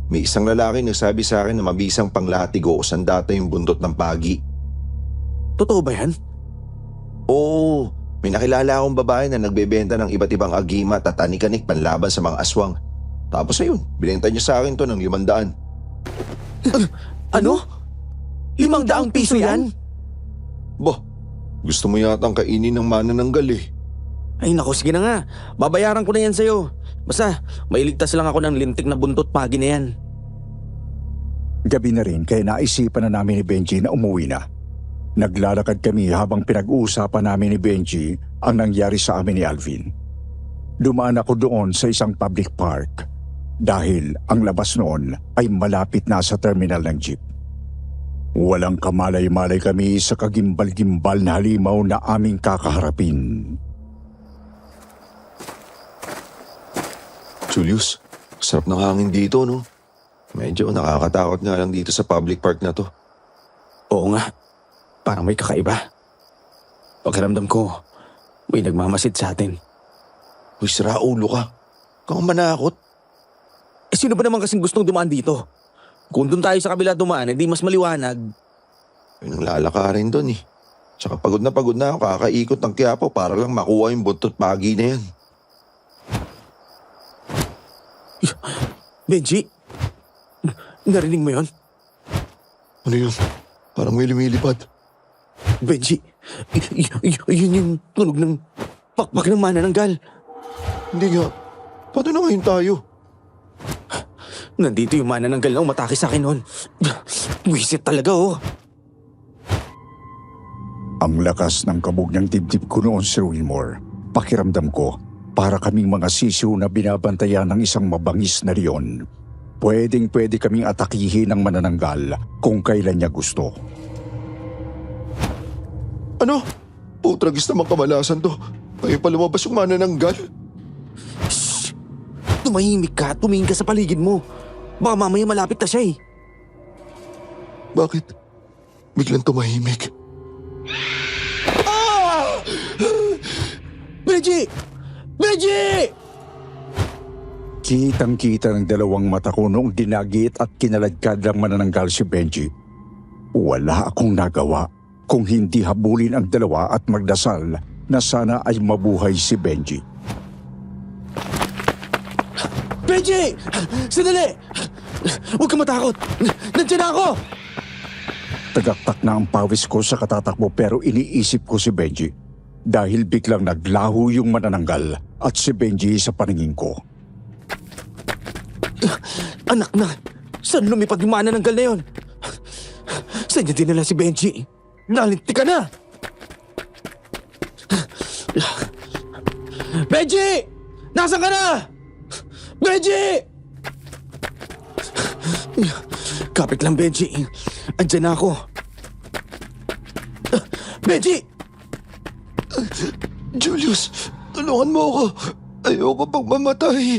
May isang lalaki nagsabi sa akin na mabisang panglatigo o sandata yung buntot ng pagi.
Totoo ba yan?
Oo, may nakilala akong babae na nagbebenta ng iba't ibang agimat at anik-anik panlaban sa mga aswang. Tapos ayun, binenta niya sa akin to ng 500.
Ano? 500 piso yan?
Bah, gusto mo yatang kainin ng manananggal eh.
Ay nako, sige na nga. Babayaran ko na yan sa'yo. Basta, mailigtas lang ako ng lintik na buntot pagi na yan.
Gabi na rin kaya naisipan na namin ni Benji na umuwi na. Naglalakad kami habang pinag-uusapan namin ni Benji ang nangyari sa amin ni Alvin. Dumaan ako doon sa isang public park dahil ang labas noon ay malapit na sa terminal ng jeep. Walang kamalay-malay kami sa kagimbal-gimbal na halimaw na aming kakaharapin.
Julius, sarap ng hangin dito no? Medyo nakakatakot nga lang dito sa public park na to.
Oo nga, parang may kakaiba. Pakiramdam ko, may nagmamasid sa atin.
Uy, sira ulo ka. Kang manakot.
Eh sino ba naman kasing gustong dumaan dito? Kung doon tayo sa kabila dumaan, hindi mas maliwanag.
Ay, nang lalakarin doon eh. Tsaka pagod na ako kakaikot ng Quiapo para lang makuha yung buntot pagi na yan.
Benji, narinig mo yon?
Ano yun? Parang may lumilipad.
Benji, yun yung tunog ng pakpak ng manananggal.
Hindi nga. Paano na ngayon tayo?
Nandito yung manananggal na umatake sa akin noon. Wisit talaga oh.
Ang lakas ng kabog ng dibdib ko noon, Sir Wilmore. Pakiramdam ko, para kaming mga sisiw na binabantayan ng isang mabangis na leon. Pwedeng-pwede kaming atakihin ng manananggal kung kailan niya gusto.
Ano? Putragis naman kamalasan to. Kayo pa lumabas yung manananggal.
Shh! Tumahimik ka, tumingin ka sa paligid mo. Baka mamaya malapit na siya eh.
Bakit? Biglang tumahimik. Ah!
Benji! Benji!
Kitang-kita ng dalawang mata ko noong dinagit at kinaladkad ng manananggal si Benji. Wala akong nagawa kung hindi habulin ang dalawa at magdasal na sana ay mabuhay si Benji.
Benji! Sandali! Huwag ka matakot! Nandiyan ako!
Tagaktak na ang pawis ko sa katatakbo pero iniisip ko si Benji dahil biglang naglaho yung manananggal at si Benji sa paningin ko.
Anak na! Saan lumipad yung manananggal na yun? Saan niya dinala si Benji? Nalinti ka na! Benji! Nasaan ka na? Benji! Kapit lang, Benji. Andyan na ako. Benji!
Julius, tulungan mo ako. Ayoko pang mamatay.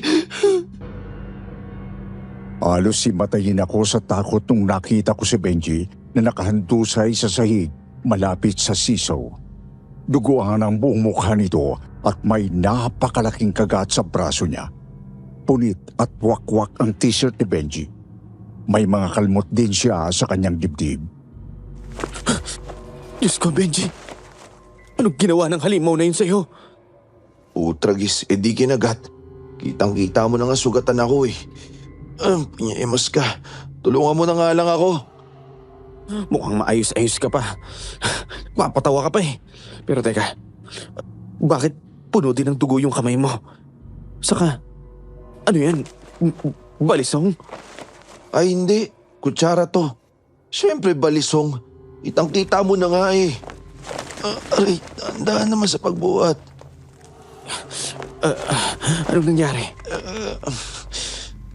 Halos simatayin ako sa takot nung nakita ko si Benji na nakahandusay sa sahig malapit sa siso. Duguan ang buong mukha nito at may napakalaking kagat sa braso niya. Punit at wakwak ang t-shirt ni Benji. May mga kalmot din siya sa kanyang dibdib.
Diyos ko, Benji. Anong ginawa ng halimaw na yun sa'yo?
Utragis, edi kinagat. Kitang-kita mo na nga sugatan ako eh. Pinyaemos ka. Tulungan mo na nga lang ako.
Mukhang maayos-ayos ka pa. Mapatawa ka pa eh. Pero teka, bakit puno din ng dugo yung kamay mo? Saka, ano yan? Balisong?
Ay hindi, kutsara to. Siyempre balisong. Kitang-kita mo na nga eh. Aray, tandaan naman sa pagbuhat.
Anong nangyari?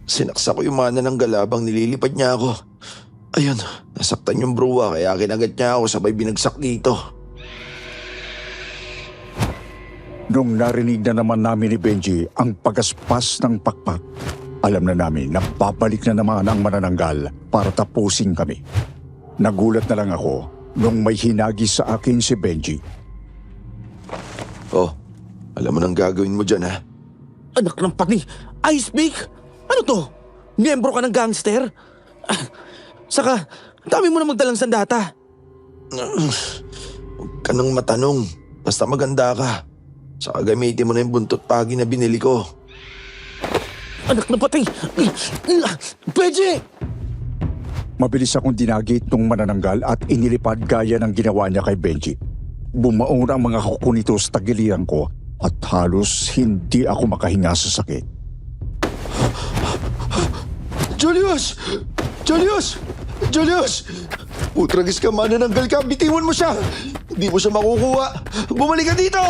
Sinaksa ko yung manananggal habang nililipad niya ako. Ayun, nasaktan yung bruwa kaya kinagat niya ako sabay binagsak dito.
Nung narinig na naman namin ni Benji ang pagaspas ng pakpak, alam na namin na babalik na naman ang manananggal para tapusin kami. Nagulat na lang ako nung may hinagis sa akin si Benji.
Oh, alam mo nang gagawin mo dyan, ha?
Anak ng pati, Ice Pick? Ano to? Miyembro ka ng gangster? Saka, dami mo na magdalang sandata.
Huwag ka nang matanong. Basta maganda ka. Saka gamitin mo na yung buntot pagi na binili ko.
Anak ng pati! Benji!
Mabilis akong dinagit nung manananggal at inilipad gaya ng ginawa niya kay Benji. Bumaon ang mga kuko nito sa tagiliran ko at halos hindi ako makahinga sa sakit.
Julius! Julius! Julius! Utragis ka, manananggal ka. Bitiwan mo siya. Hindi mo siya makukuha. Bumalik ka dito!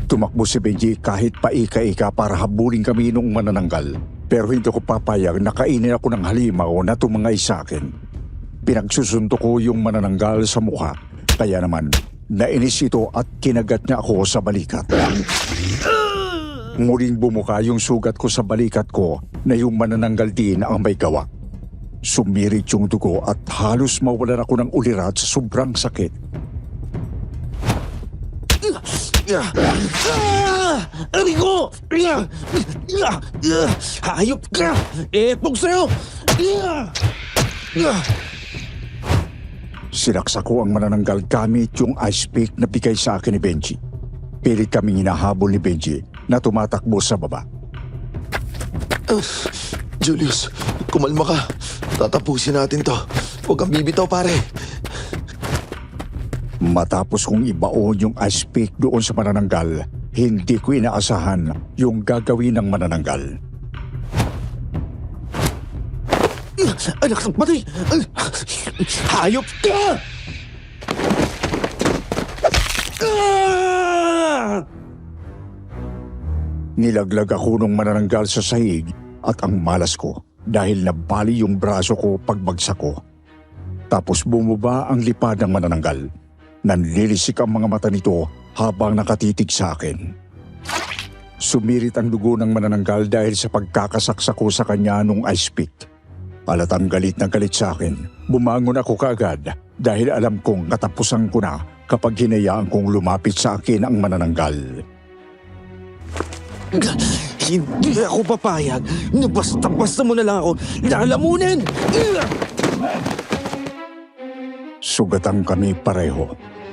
Tumakbo si Benji kahit paika-ika para habulin kami nung manananggal. Pero hindi ko papayag na kainin ako ng halimaw na tumangay sa akin. Pinagsusunto ko yung manananggal sa mukha. Kaya naman, nainis ito at kinagat niya ako sa balikat. Muling bumuka yung sugat ko sa balikat ko na yung manananggal din ang may gawa. Sumirit yung dugo at halos mawalan ako ng ulirat sa sobrang sakit.
Rico! Hayop ka! Epog sa'yo!
Sinaksak ko ang manananggal gamit yung ice pick na bigay sa akin ni Benji. Pilit kaming hinahabol ni Benji na tumatakbo sa baba.
Julius, kumalma ka. Tatapusin natin to. Huwag kang bibitaw, pare.
Matapos kong ibaon yung ice pick doon sa manananggal, hindi ko inaasahan yung gagawin ng manananggal.
Anak ng pati! Hayop ka!
Nilaglag ako nung manananggal sa sahig at ang malas ko dahil nabali yung braso ko pagbagsak ko. Tapos bumaba ang lipad ng manananggal. Nanlilisik ang mga mata nito habang nakatitig sa akin. Sumirit ang dugo ng manananggal dahil sa pagkakasaksak ko sa kanya nung ice pick. Halatang galit na galit sa akin. Bumangon ako kaagad dahil alam kong katapusan ko na kapag hinayaan kong lumapit sa akin ang manananggal.
Hindi ako papayag na basta-basta mo na lang ako lalamunin!
Sugatan kami pareho.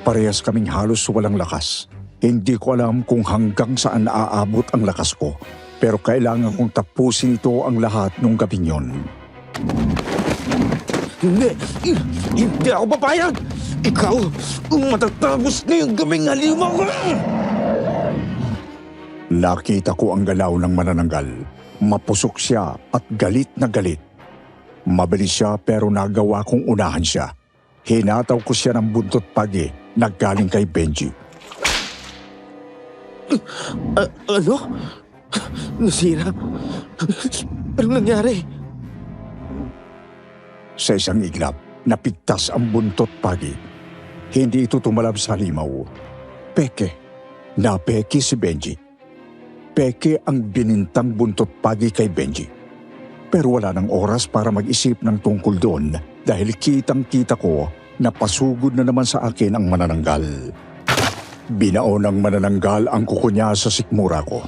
Parehas kaming halos walang lakas. Hindi ko alam kung hanggang saan aabot ang lakas ko. Pero kailangan kong tapusin ito ang lahat nung gabing yon.
Hindi ako papayag! Ikaw, matatapos na yung gabing halimaw ko!
Nakita ko ang galaw ng manananggal. Mapusok siya at galit na galit. Mabilis siya pero nagawa kong unahan siya. Hinataw ko siya ng buntot pagi na galing kay Benji.
Ano? Nasira? Anong nangyari?
Sa isang iglap, napigtas ang buntot pagi. Hindi ito tumalab sa halimaw. Peke. Napeke si Benji. Peke ang binintang buntot pagi kay Benji. Pero wala nang oras para mag-isip ng tungkol doon dahil kitang-kita ko na pasugod na naman sa akin ang manananggal. Binaon ng manananggal ang kuko niya sa sikmura ko.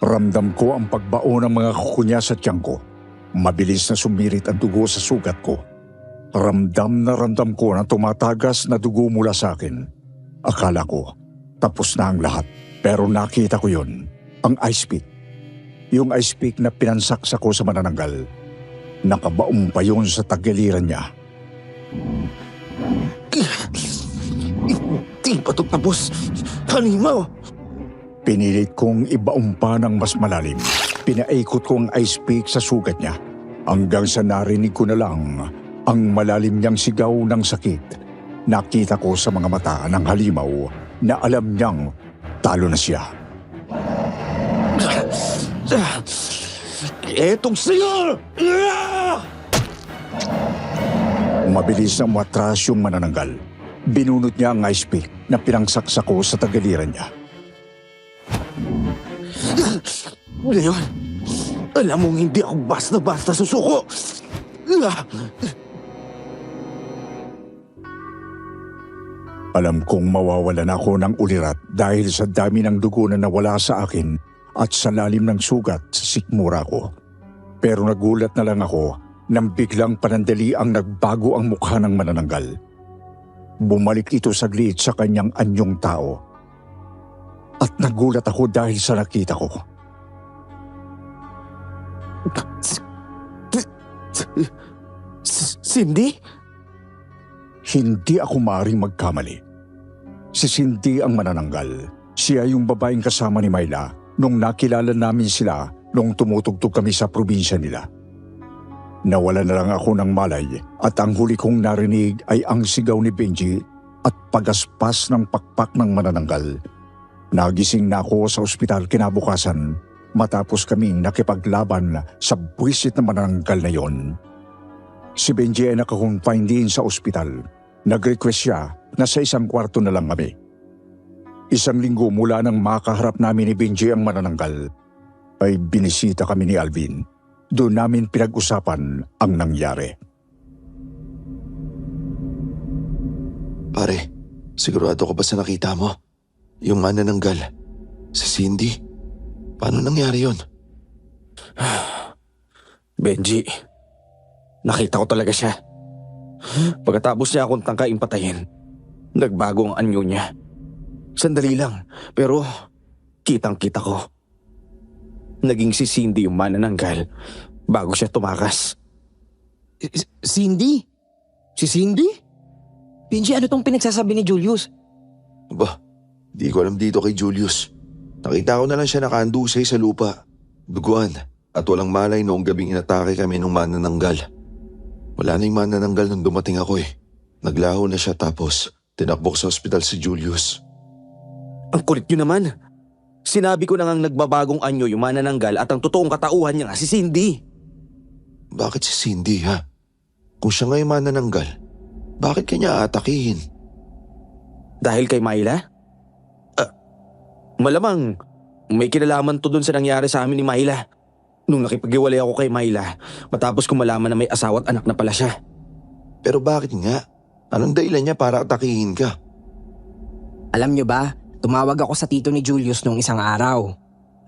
Ramdam ko ang pagbaon ng mga kuko niya sa tiyan ko. Mabilis na sumirit ang dugo sa sugat ko. Ramdam ko na tumatagas na dugo mula sa akin. Akala ko, tapos na ang lahat. Pero nakita ko yun, ang ice pick. Yung ice pick na pinansaksa ko sa manananggal. Nakabaong pa yun sa tagiliran niya.
Di pa ito tapos. Halimaw!
Pinilit kong ibaong pa ng mas malalim. Pinaikot ko ang ice pick sa sugat niya. Hanggang sa narinig ko na lang ang malalim niyang sigaw ng sakit. Nakita ko sa mga mata ng halimaw na alam niyang talo na siya.
Etong sa'yo!
Mabilis na umatras yung manananggal. Binunot niya ang ice pick na pinangsaksak ko sa tagaliran niya.
Leon, alam mong hindi ako basta-basta susuko.
Alam kong mawawalan ako ng ulirat dahil sa dami ng dugo na nawala sa akin at sa lalim ng sugat sa sikmura ko. Pero nagulat na lang ako nang biglang panandali ang nagbago ang mukha ng manananggal. Bumalik ito saglit sa kanyang anyong tao. At nagulat ako dahil sa nakita ko.
Cindy?
Hindi ako maaaring magkamali. Si Cindy ang manananggal. Siya yung babaeng kasama ni Myla nung nakilala namin sila nung tumutugtog kami sa probinsya nila. Nawala na lang ako ng malay at ang huli kong narinig ay ang sigaw ni Benji at pagaspas ng pakpak ng manananggal. Nagising na ako sa ospital kinabukasan matapos kaming nakipaglaban sa buwisit na manananggal na yon. Si Benji ay nakakonfine din sa ospital. Nag-request siya na sa isang kwarto na lang kami. 1 linggo mula nang makaharap namin ni Benji ang manananggal, ay binisita kami ni Alvin. Doon namin pinag-usapan ang nangyari.
Pare, sigurado ka ba sa nakita mo? Yung manananggal. Si Cindy. Paano nangyari yon?
Benji, nakita ko talaga siya. Pagkatapos niya akong tangkaing patayin, nagbago ang anyo niya. Sandali lang, pero kitang-kita ko. Naging si Cindy yung manananggal bago siya tumakas.
Cindy? Si Cindy? Benji, ano tong pinagsasabi ni Julius?
Ba, di ko alam dito kay Julius. Nakita ko na lang siya nakaandusay sa lupa. Duguan at walang malay noong gabing inatake kami ng manananggal. Wala na yung manananggal nung dumating ako eh. Naglaho na siya tapos tinakbo sa ospital si Julius.
Ang kulit niyo naman. Sinabi ko na ngang nagbabagong anyo yung manananggal at ang totoong katauhan niya nga si Cindy.
Bakit si Cindy ha? Kung siya nga yung manananggal, bakit kanya aatakihin?
Dahil kay Myla? Malamang may kinalaman to dun sa nangyari sa amin ni Myla. Nung nakipag-iwalay ako kay Myla, matapos ko malaman na may asawa at anak na pala siya.
Pero bakit nga? Anong dahilan niya para atakihin ka?
Alam niyo ba, tumawag ako sa tito ni Julius nung isang araw.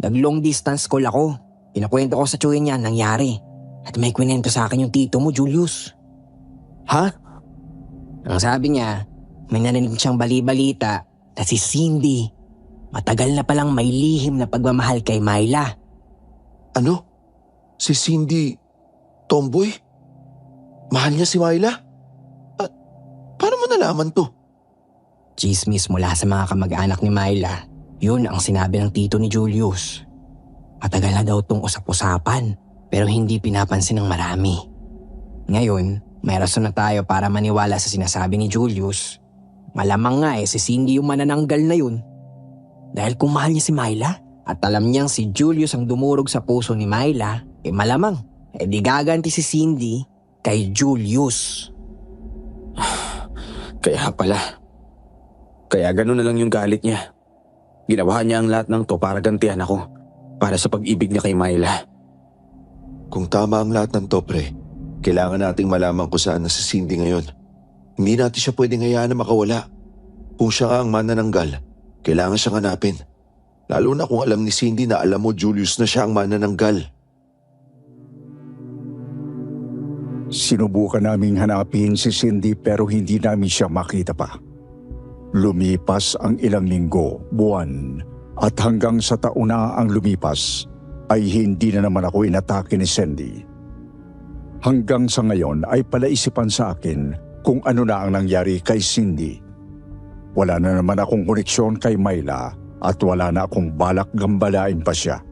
Nag-long distance call ako. Pinakwento ko sa tsuhin niya ang nangyari. At may kwento sa akin yung tito mo, Julius.
Ha?
Ang sabi niya, may narinig siyang bali-balita na si Cindy matagal na palang may lihim na pagmamahal kay Myla.
Ano? Si Cindy, tomboy? Mahal niya si Myla? At paano mo nalaman to?
Chismis mula sa mga kamag-anak ni Myla. Yun ang sinabi ng tito ni Julius. Matagal na daw tong usap-usapan pero hindi pinapansin ng marami. Ngayon, may rason na tayo para maniwala sa sinasabi ni Julius. Malamang nga si Cindy yung manananggal na yun. Dahil kung mahal niya si Myla at alam niyang si Julius ang dumurog sa puso ni Myla, malamang di gaganti si Cindy kay Julius.
Kaya pala. Kaya gano'n na lang yung galit niya. Ginawa niya ang lahat ng to para gantihan ako. Para sa pag-ibig niya kay Myla.
Kung tama ang lahat ng to, pre, kailangan nating malaman kung saan na si Cindy ngayon. Hindi natin siya pwedeng hayaan na makawala. Kung siya nga ang manananggal, kailangan siyang hanapin. Lalo na kung alam ni Cindy na alam mo, Julius, na siya ang manananggal.
Sinubukan naming hanapin si Cindy pero hindi namin siya makita pa. Lumipas ang ilang linggo, buwan, at hanggang sa taon na ang lumipas, ay hindi na naman ako inatake ni Cindy. Hanggang sa ngayon ay palaisipan sa akin kung ano na ang nangyari kay Cindy. Wala na naman akong koneksyon kay Myla at wala na akong balak gambalain pa siya.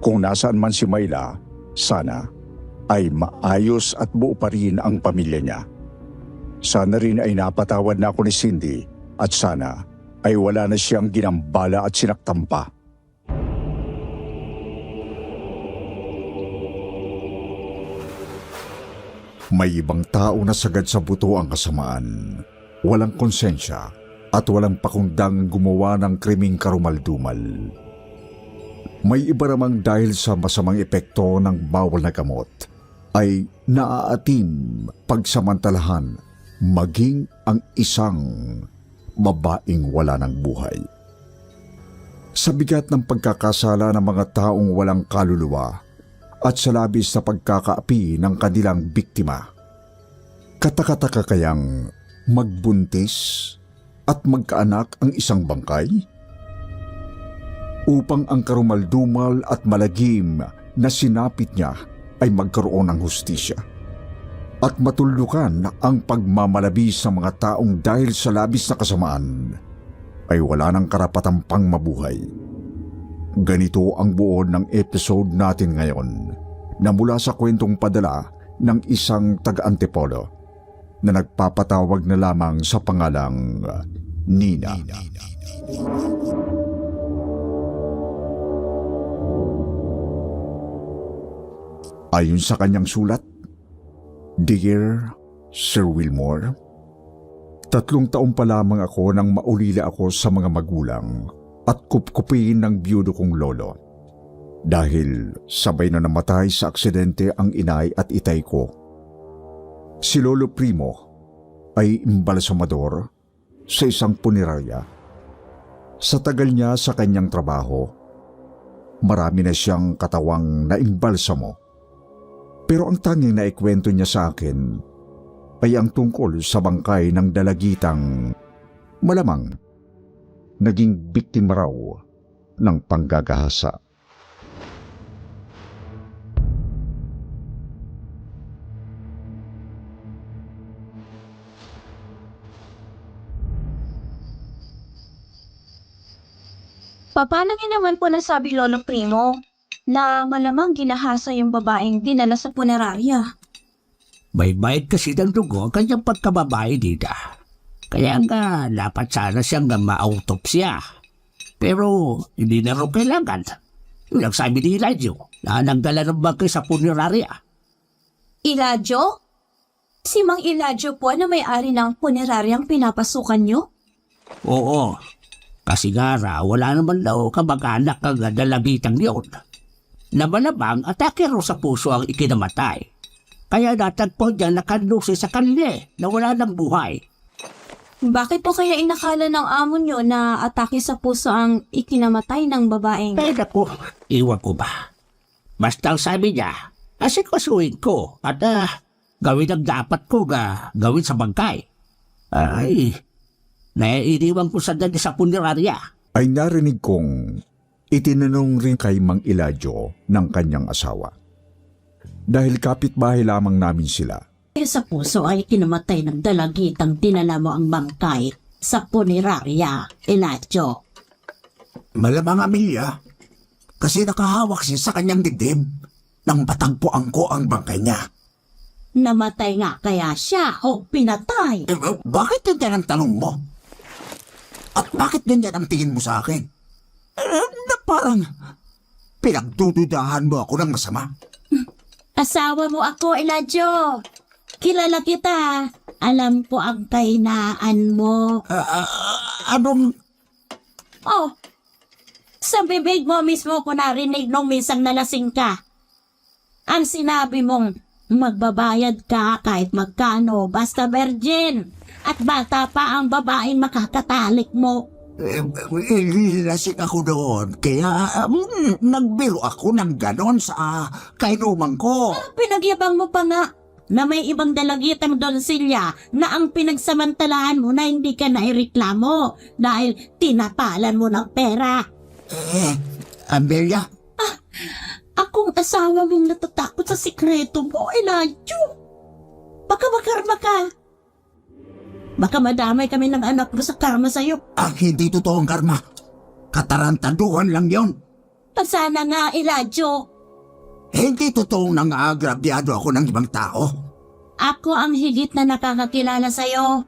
Kung nasaan man si Myla, sana ay maayos at buo pa rin ang pamilya niya. Sana rin ay napatawad na ako ni Cindy at sana ay wala na siyang ginambala at sinaktan pa. May ibang tao na sagad sa buto ang kasamaan, walang konsensya at walang pakundang gumawa ng krimeng karumaldumal. May iba namang dahil sa masamang epekto ng bawal na gamot ay naaatim pagsamantalahan maging ang isang babaeng wala ng buhay. Sa bigat ng pagkakasala ng mga taong walang kaluluwa at sa labis na pagkakaapi ng kanilang biktima, katakataka kayang magbuntis at magkaanak ang isang bangkay? Upang ang karumaldumal at malagim na sinapit niya ay magkaroon ng hustisya at matulukan ang pagmamalabis sa mga taong dahil sa labis na kasamaan ay wala ng karapatang pang mabuhay. Ganito ang buod ng episode natin ngayon na mula sa kwentong padala ng isang taga-Antipolo na nagpapatawag na lamang sa pangalang Nina. Ayon sa kanyang sulat, Dear Sir Wilmore, 3 taon pa lamang ako nang maulila ako sa mga magulang at kupkupin ng biyudo kong lolo. Dahil sabay na namatay sa aksidente ang inay at itay ko. Si Lolo Primo ay imbalsamador sa isang punerarya. Sa tagal niya sa kanyang trabaho, marami na siyang katawang naimbalsamo. Pero ang tanging naikwento niya sa akin ay ang tungkol sa bangkay ng dalagitang malamang naging biktima raw ng panggagahasa.
Paano niyo naman po nasabi, Lolo Primo, na malamang ginahasa yung babaeng dinala sa punerarya?
May bayad kasi ng dugo ang kanyang pagkababae dito. Kaya nga dapat sana siyang ma-autopsya. Pero hindi na rin kailangan. Yung nagsabi ni Elijah na nagdala ng bangkay sa punerarya.
Elijah? Si Mang Elijah po na may-ari ng puneraryang pinapasukan niyo?
Oo. Kasi nga wala naman daw kamag-anak ang dalagitang yun. Na malamang atake raw sa puso ang ikinamatay. Kaya natagpo niya nakalusi sa kanila na wala ng buhay.
Bakit po kaya inakala ng amo niyo na atake sa puso ang ikinamatay ng babaeng?
Ay naku, iwan ko ba? Basta ang sabi niya, asikasuhin ko at gawin ang dapat ko gawin sa bangkay. Ay, naiiniwan ko sa dali sa punerarya.
Ay narinig kong itinanong rin kay Mang Elijah ng kanyang asawa. Dahil kapitbahay lamang namin sila.
Sa puso ay kinamatay ng dalagitang dinala mo ang bangkay sa punerarya, Elijah.
Malamang Amelia, kasi nakahawak siya sa kanyang dibdib nang matagpuan ko ang bangkay niya.
Namatay nga kaya siya o pinatay?
Bakit ganyan ang tanong mo? At bakit ganyan ang tingin mo sa akin? Na parang pinagdududahan mo ako ng masama.
Asawa mo ako, Elijah. Kilala kita. Alam ko ang kahinaan mo.
Anong...
Oh, sa bibig mo mismo ko narinig nung minsan nalasing ka. Ang sinabi mong magbabayad ka kahit magkano basta virgin at bata pa ang babaeng makakatalik mo.
Lasing ako doon, kaya nagbiro ako ng ganon sa kainuman ko.
Pinagyabang mo pa nga na may ibang dalagitang donsilya na ang pinagsamantalahan mo na hindi ka naireklamo dahil tinapalan mo ng pera.
Amelia?
Akong asawa mong natatakot sa sikreto mo, Elijah. Baka makarma ka. Baka madamay kami ng anak mo sa karma sa'yo.
Hindi totoong karma. Katarantaduhan lang yon.
Sana nga, Elijah.
Hindi totoong nang-aagrabyado ako ng ibang tao.
Ako ang higit na nakakakilala sa'yo.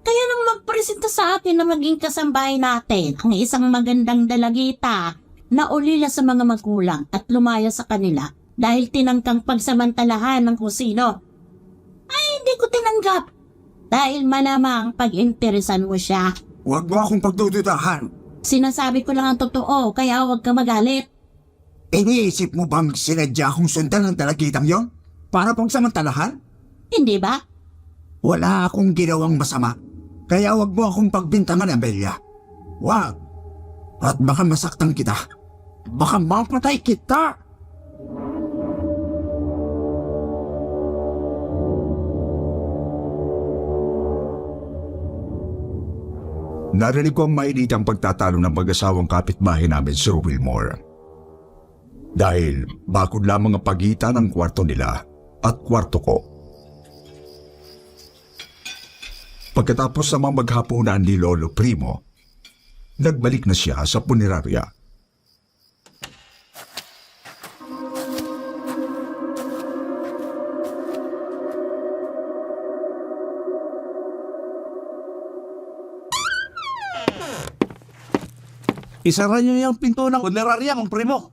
Kaya nang magpresenta sa akin na maging kasambahay natin ang isang magandang dalagita na ulila sa mga magulang at lumaya sa kanila dahil tinangkang pagsamantalahan ng kung sino. hindi ko tinanggap. Dahil malamang pag-interesan mo siya.
Huwag mo akong pagdududahan.
Sinasabi ko lang ang totoo, kaya huwag ka magalit.
Iniisip mo bang sinadya akong sundan ng dalagitang yon? Para pang samantalahan?
Hindi ba?
Wala akong ginawang masama. Kaya huwag mo akong pagbintangan, Amelia. Huwag. At baka masaktan kita. Baka mapatay kita.
Narinig ko ang mainitang pagtatalo ng mag-asawang kapitbahay namin, Sir Wilmore. Dahil bakod lamang ang pagitan ng kwarto nila at kwarto ko. Pagkatapos namang maghapunan ni Lolo Primo, nagbalik na siya sa punerarya.
Isara niyo yung pinto ng punerarya, Mang Primo.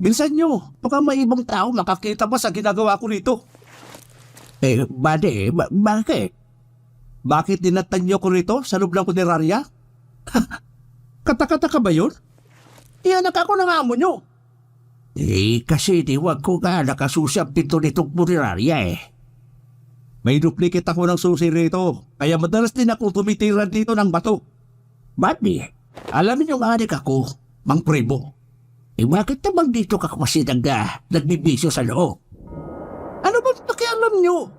Bilisan niyo, baka may ibang tao makakita pa sa ginagawa ko rito. Bade, bakit? Bakit dinatan niyo ko rito sa loob ng punerarya? Kata-kata ka ba yun? Iyanak ako ng amo niyo. Kasi wag ko nga nakasusi ang pinto nitong punerarya May duplicate ako ng susi rito, kaya madalas din ako tumitiran dito ng bato. Bade, alam niyo nga adik ako, Mang Primo. Bakit naman dito ka kasi nagbibisyo sa loob? Ano bang pakialam niyo?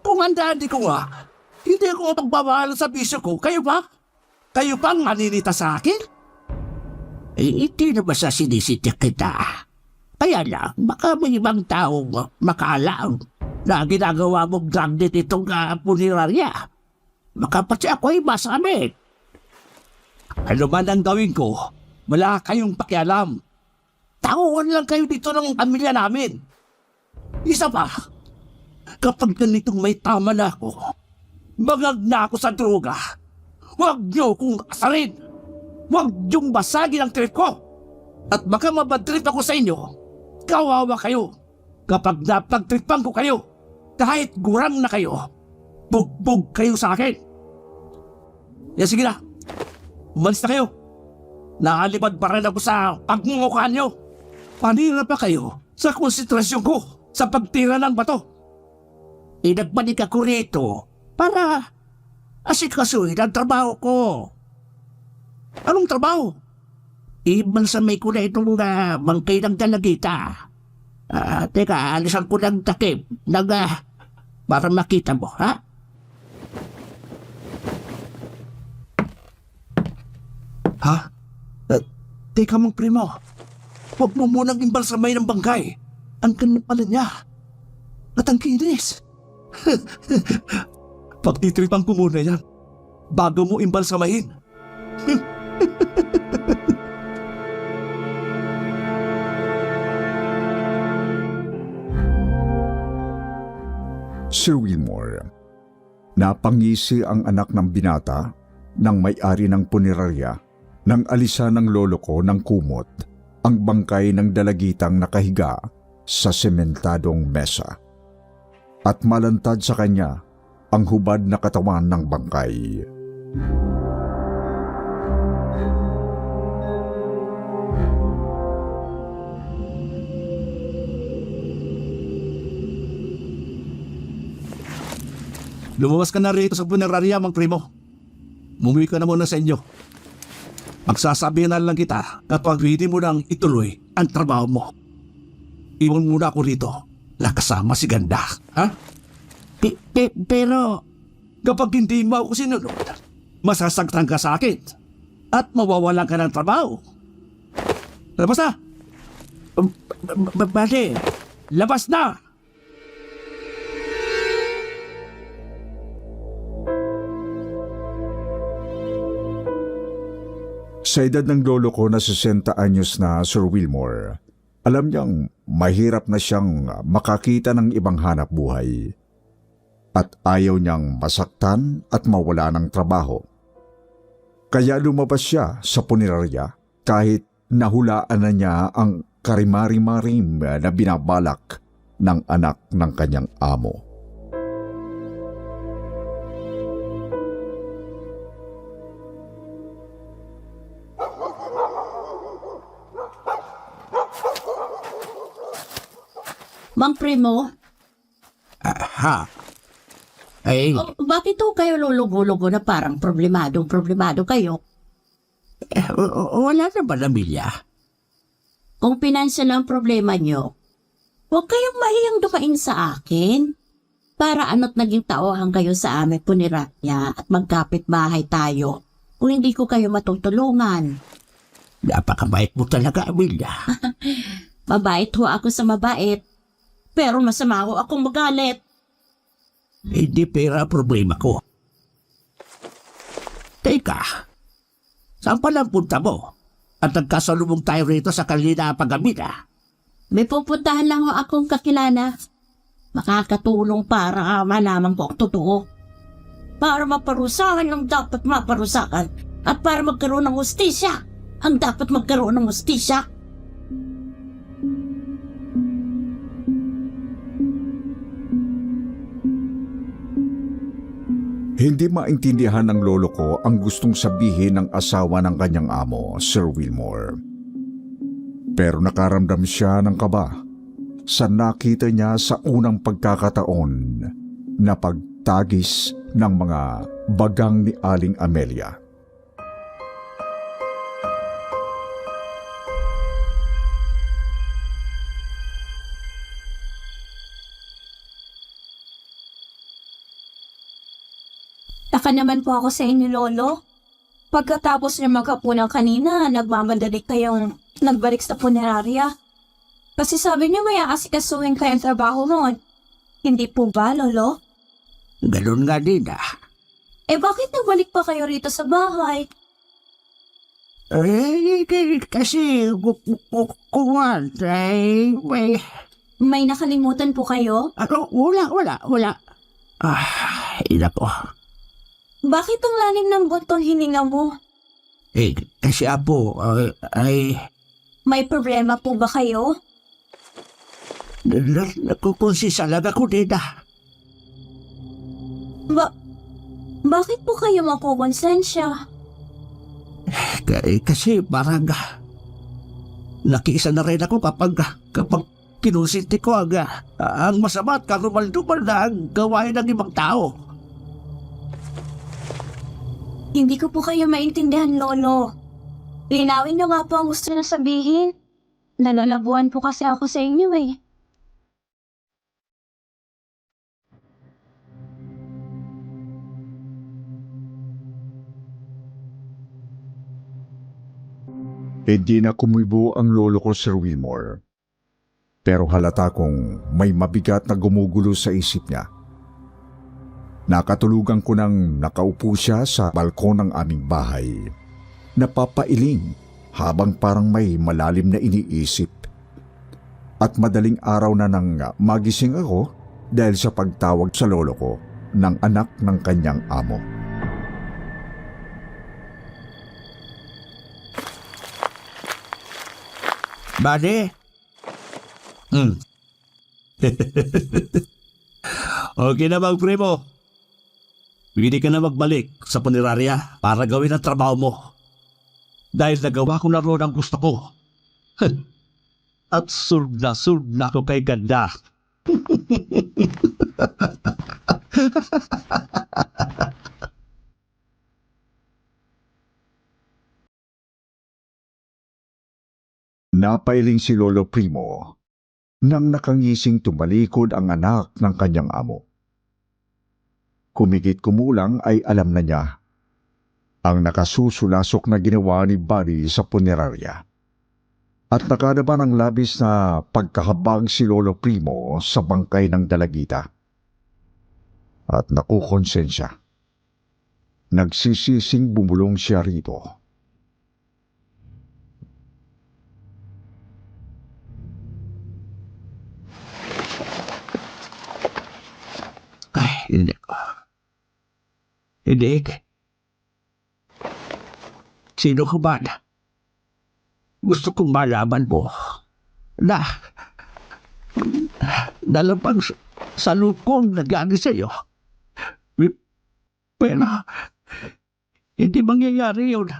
Kung handaan di ko nga, hindi ako magbabahala sa bisyo ko. Kayo ba? Kayo bang maninita sa akin? Hindi na ba sa sinisitik kita? Kaya lang, baka may ibang taong makaalam na ginagawa mong dragnet itong punerarya. Baka pati ako ay masamit. Ano man ang gawin ko, wala kayong pakialam. Tauhan lang kayo dito ng pamilya namin. Isa pa, kapag ganitong may tama na ako, magag na ako sa droga, huwag niyo kong asarin. Huwag niyong basagin ang trip ko. At baka mabadtrip ako sa inyo, kawawa kayo. Kapag napagtripan ko kayo, kahit gurang na kayo, bugbog kayo sa akin. Sige na. Umalis na kayo. Nakalipad pa rin ako sa pagmumukhaan nyo. Panira pa kayo sa konsentrasyon ko sa pagtira ng bato. Nagbalik ako rito para asikasuhin ang trabaho ko. Anong trabaho? Ibalsamay ko na itong bangkay ng dalagita. Teka, alisan ko ng takip para makita mo, ha? Ha? Teka, Mang Primo. Huwag mo munang imbalsamay ng bangkay. Ang ganda pala niya. At ang kinis. Pagtitripan ko muna yan bago mo imbalsamahin.
Sir Wilmore, napangisi ang anak ng binata ng may-ari ng punerarya nang alisan ng lolo ko ng kumot ang bangkay ng dalagitang nakahiga sa sementadong mesa. At malantad sa kanya ang hubad na katawan ng bangkay.
Lumabas ka na rito sa punerarya, Mang Primo. Mumuwi ka na muna sa inyo. Magsasabihan na lang kita kapag hindi mo nang ituloy ang trabaho mo. Iwan muna ako rito na kasama si Ganda, ha? Pero kapag hindi mo ako sinunod, masasaktan ka sa akin at mawawalan ka ng trabaho. Labas na! Bale, labas na!
Sa edad ng lolo ko na 60 anyos na, Sir Wilmore, alam niyang mahirap na siyang makakita ng ibang hanap buhay. At ayaw niyang masaktan at mawala ng trabaho. Kaya lumabas siya sa punerarya kahit nahulaan na niya ang karimari-marim na binabalak ng anak ng kanyang amo.
Mang Primo,
Ha? Ay,
bakit ho kayo lulugo-lugo na parang problemado kayo?
wala na ba na Milya?
Kung pinansyal ang problema nyo, huwag kayong mahiyang dumain sa akin. Para ano't naging tauhan kayo sa aming punerarya at magkapit bahay tayo kung hindi ko kayo matutulungan.
Napakabait mo talaga, Milya.
Mabait ho ako sa mabait, pero masama ho akong magalit.
Hindi pera ang problema ko. Teka, saan pala ang punta mo? At nagkasalubong tayo rito sa kanina paggabi na.
May pupuntahan lang ho akong kakilala. Makakatulong para malaman ko ang totoo. Para maparusahan ang dapat maparusahan at para magkaroon ng hustisya ang dapat magkaroon ng hustisya.
Hindi maintindihan ng lolo ko ang gustong sabihin ng asawa ng kanyang amo, Sir Wilmore. Pero nakaramdam siya ng kaba sa nakita niya sa unang pagkakataon na pagtagis ng mga bagang ni Aling Amelia.
Taka naman po ako sa inyo, Lolo. Pagkatapos niya maghapunan kanina, nagmamadali kayong nagbalik sa punerarya. Kasi sabi niyo may aasikasuhin kayong trabaho noon. Hindi po ba, Lolo?
Ganun nga din
Bakit nagbalik pa kayo rito sa bahay?
Kasi kuwan ay may...
May nakalimutan po kayo?
Wala. Inako.
Bakit ang lalim ng butong hininga mo?
Kasi apo, ay...
May problema po ba kayo?
Nakukonsisalag ako din
Bakit po kayo makukonsensya?
Kasi parang... Nakiisa na rin ako kapag kinusinti ko ang masama at karumal-dumal na ang gawain ng ibang tao.
Hindi ko po kayo maintindihan, Lolo. Linawin niyo nga po ang gusto na sabihin. Nalalabuan po kasi ako sa inyo
Hindi na kumibo ang lolo ko, Sir Wilmore. Pero halata kong may mabigat na gumugulo sa isip niya. Nakatulugan ko nang nakaupo siya sa balkon ng aming bahay. Napapailing habang parang may malalim na iniisip. At madaling araw na nang magising ako dahil sa pagtawag sa lolo ko ng anak ng kanyang amo.
Bade? Okay na bang, Primo? Pwede ka na magbalik sa punerarya para gawin ang trabaho mo. Dahil nagawa ko na roon ang gusto ko. At surg na ako kay ganda.
Napailing si Lolo Primo nang nakangising tumalikod ang anak ng kanyang amo. Kumigit kumulang ay alam na niya ang nakasusulasok na ginawa ni Buddy sa punerarya. At nakadaba ng labis na pagkahabag si Lolo Primo sa bangkay ng dalagita. At nakukonsensya. Nagsisising bumulong siya rito.
Hindi ko. Hindi. Sino ka ba? Gusto kong malaman mo na dalapang salukong nagani sa'yo. Pero hindi mangyayari yun.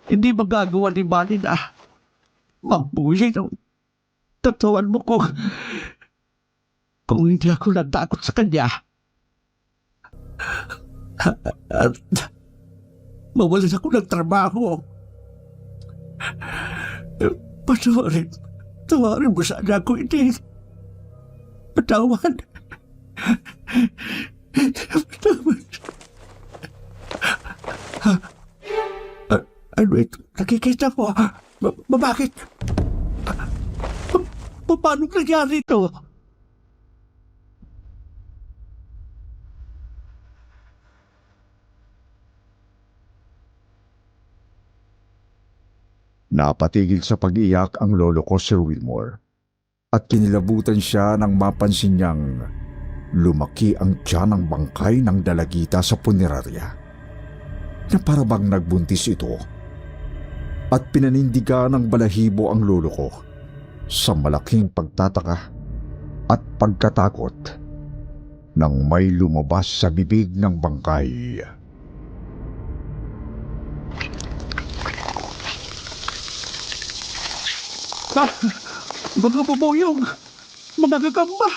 Hindi magagawa ni Manny na magpusin tatawan mo kung hindi ako natakot sa kanya. At mawalan ako ng trabaho. Patawarin mo sana ako, hindi. Patawan. Ano ito? Nakikita ko. Bakit? Paano nangyari ito?
Napatigil sa pag-iyak ang lolo ko, Sir Wilmore, at kinilabutan siya nang mapansin niyang lumaki ang tiyan ng bangkay ng dalagita sa punerarya, na parabang nagbuntis ito, at pinanindigan ng balahibo ang lolo ko sa malaking pagtataka at pagkatakot nang may lumabas sa bibig ng bangkay.
Mga bubuyong, mga gagamba,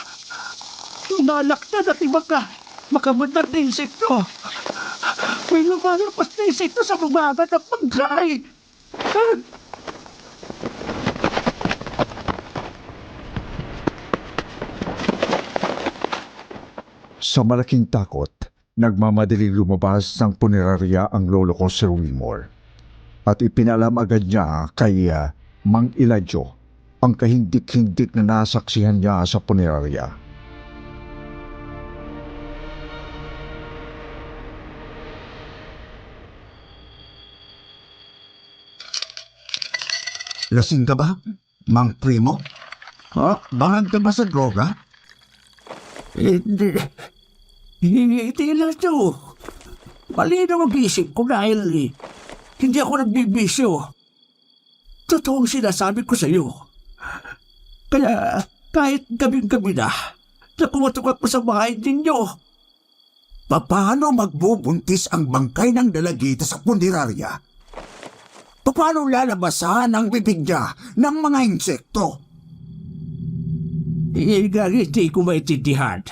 nalak na natin makamandar na insekto. May lumalapas na insekto sa bumaba ng bangkay.
Sa malaking takot, nagmamadaling lumabas ng punerarya ang lolo ko, Sir Wilmore, at ipinalam agad niya kay Mang Elijah ang kahindik-hindik na nasaksihan niya sa punerarya.
Lasing ka ba, Mang Primo? Ha? Bahag ka ba sa droga? Hindi lang ito. Mali na mag-isip ko dahil hindi ako nagbibisyo. Totoong sinasabi ko sa iyo. Kaya kahit gabing-gabi na kumatok ako sa bahay ninyo.
Paano magbubuntis ang bangkay ng dalagita sa punerarya? Paano lalabasan ang bibig niya ng mga insekto?
Hindi ko maintindihan.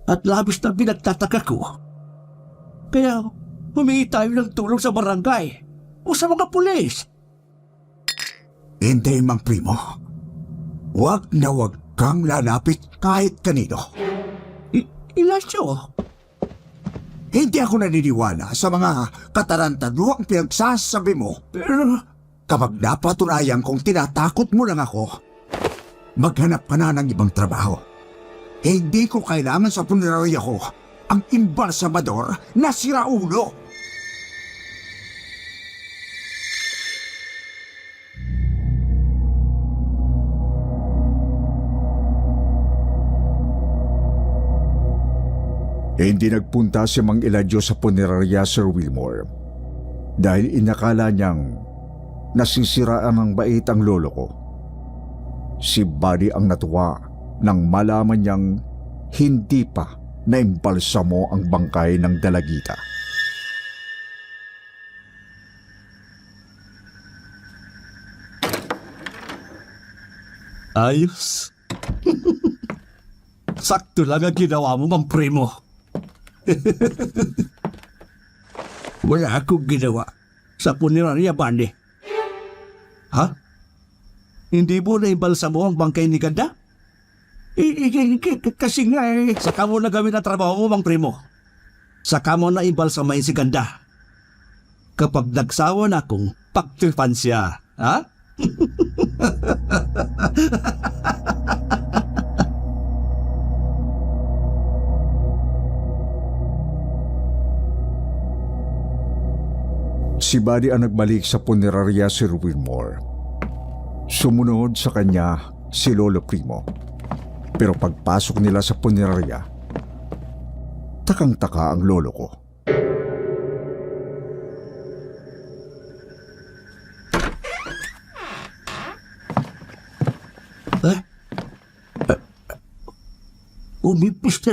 At labis na pinagtataka ko. Kaya humingi tayo ng tulong sa barangay o sa mga pulis.
Hindi, Mang Primo. Huwag na huwag kang lalapit kahit kanino.
Ilasyo?
Hindi ako naniniwala sa mga katarantaduang pinagsasabi mo.
Pero
kapag napatunayan kong tinatakot mo lang ako, maghanap ka na ng ibang trabaho. Hindi ko kailangan sa punerarya ko ang imbalsamador na siraulo.
Hindi nagpunta si Mang Elijah sa punerarya, Sir Wilmore, dahil inakala niyang nasisiraan ng bait ang lolo ko. Si Buddy ang natuwa nang malaman niyang hindi pa naimbalsamo ang bangkay ng dalagita.
ayos. Sakto lang ang ginawa mo, Mang Primo. Wala akong ginawa sa punerarya, Bande. Ha? Hindi mo na imbalsamo ang bangkay ni Ganda? Kasi nga saka mo na gawin ang trabaho mo, Mang Primo. Saka mo na imbalsamain si Ganda. Kapag nagsawa na akong pagtripan siya, ha?
Si Buddy ang nagbalik sa punerarya, Sir Wilmore. Sumunod sa kanya si Lolo Primo. Pero pagpasok nila sa punerarya, takang-taka ang lolo ko.
Umipis na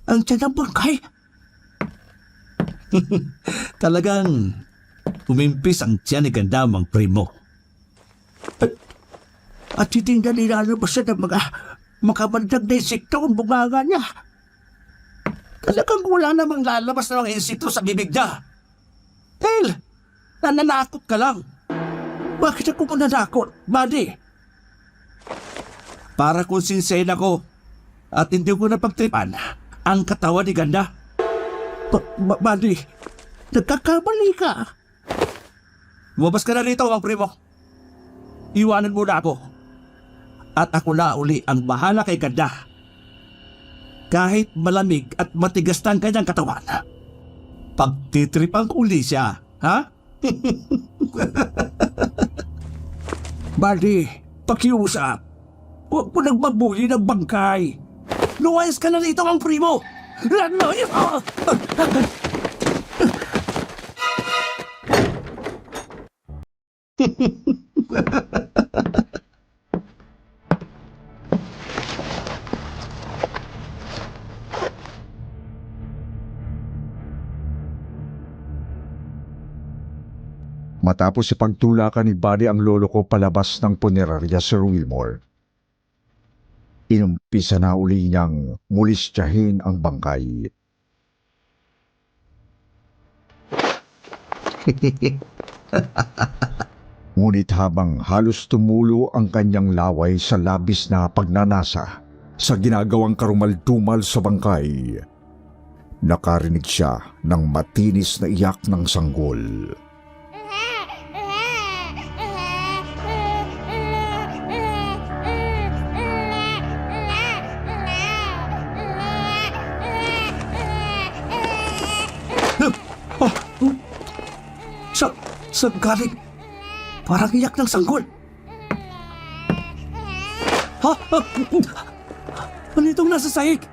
ang tiyan ng bangkay. Talagang umimpis ang tiyan ni Ganda, Mang Primo. At hindi na nilalabas siya ng mga makabandag na insekto ang bunganga niya. Talagang wala namang lalabas na mga insekto sa bibig niya. Hell, nananakot ka lang. Bakit ako mananakot, buddy? Para kung sinsen ako at hindi ko napagtripan ang katawan ni Ganda. Buddy, nagkakamali ka. Lumabas ka na rito, ang primo. Iwanan mo na ako. At ako na uli ang bahala kay Ganda. Kahit malamig at matigas na ang kanyang katawan. Pagtitripan ko uli siya, ha? Buddy, pakiusap. Huwag mo nang magbuli ng bangkay. Lumayas ka na rito, ang primo. Lumayas!
Matapos ipagtulakan ni Buddy ang lolo ko palabas ng punerarya, Sir Wilmore, inumpisa na uli niyang mulistyahin ang bangkay. Ngunit habang halos tumulo ang kanyang laway sa labis na pagnanasa sa ginagawang karumal-dumal sa bangkay, nakarinig siya ng matinis na iyak ng sanggol.
Saan galing? Parang iyak ng sanggol. Ha? Ano itong nasa sahig?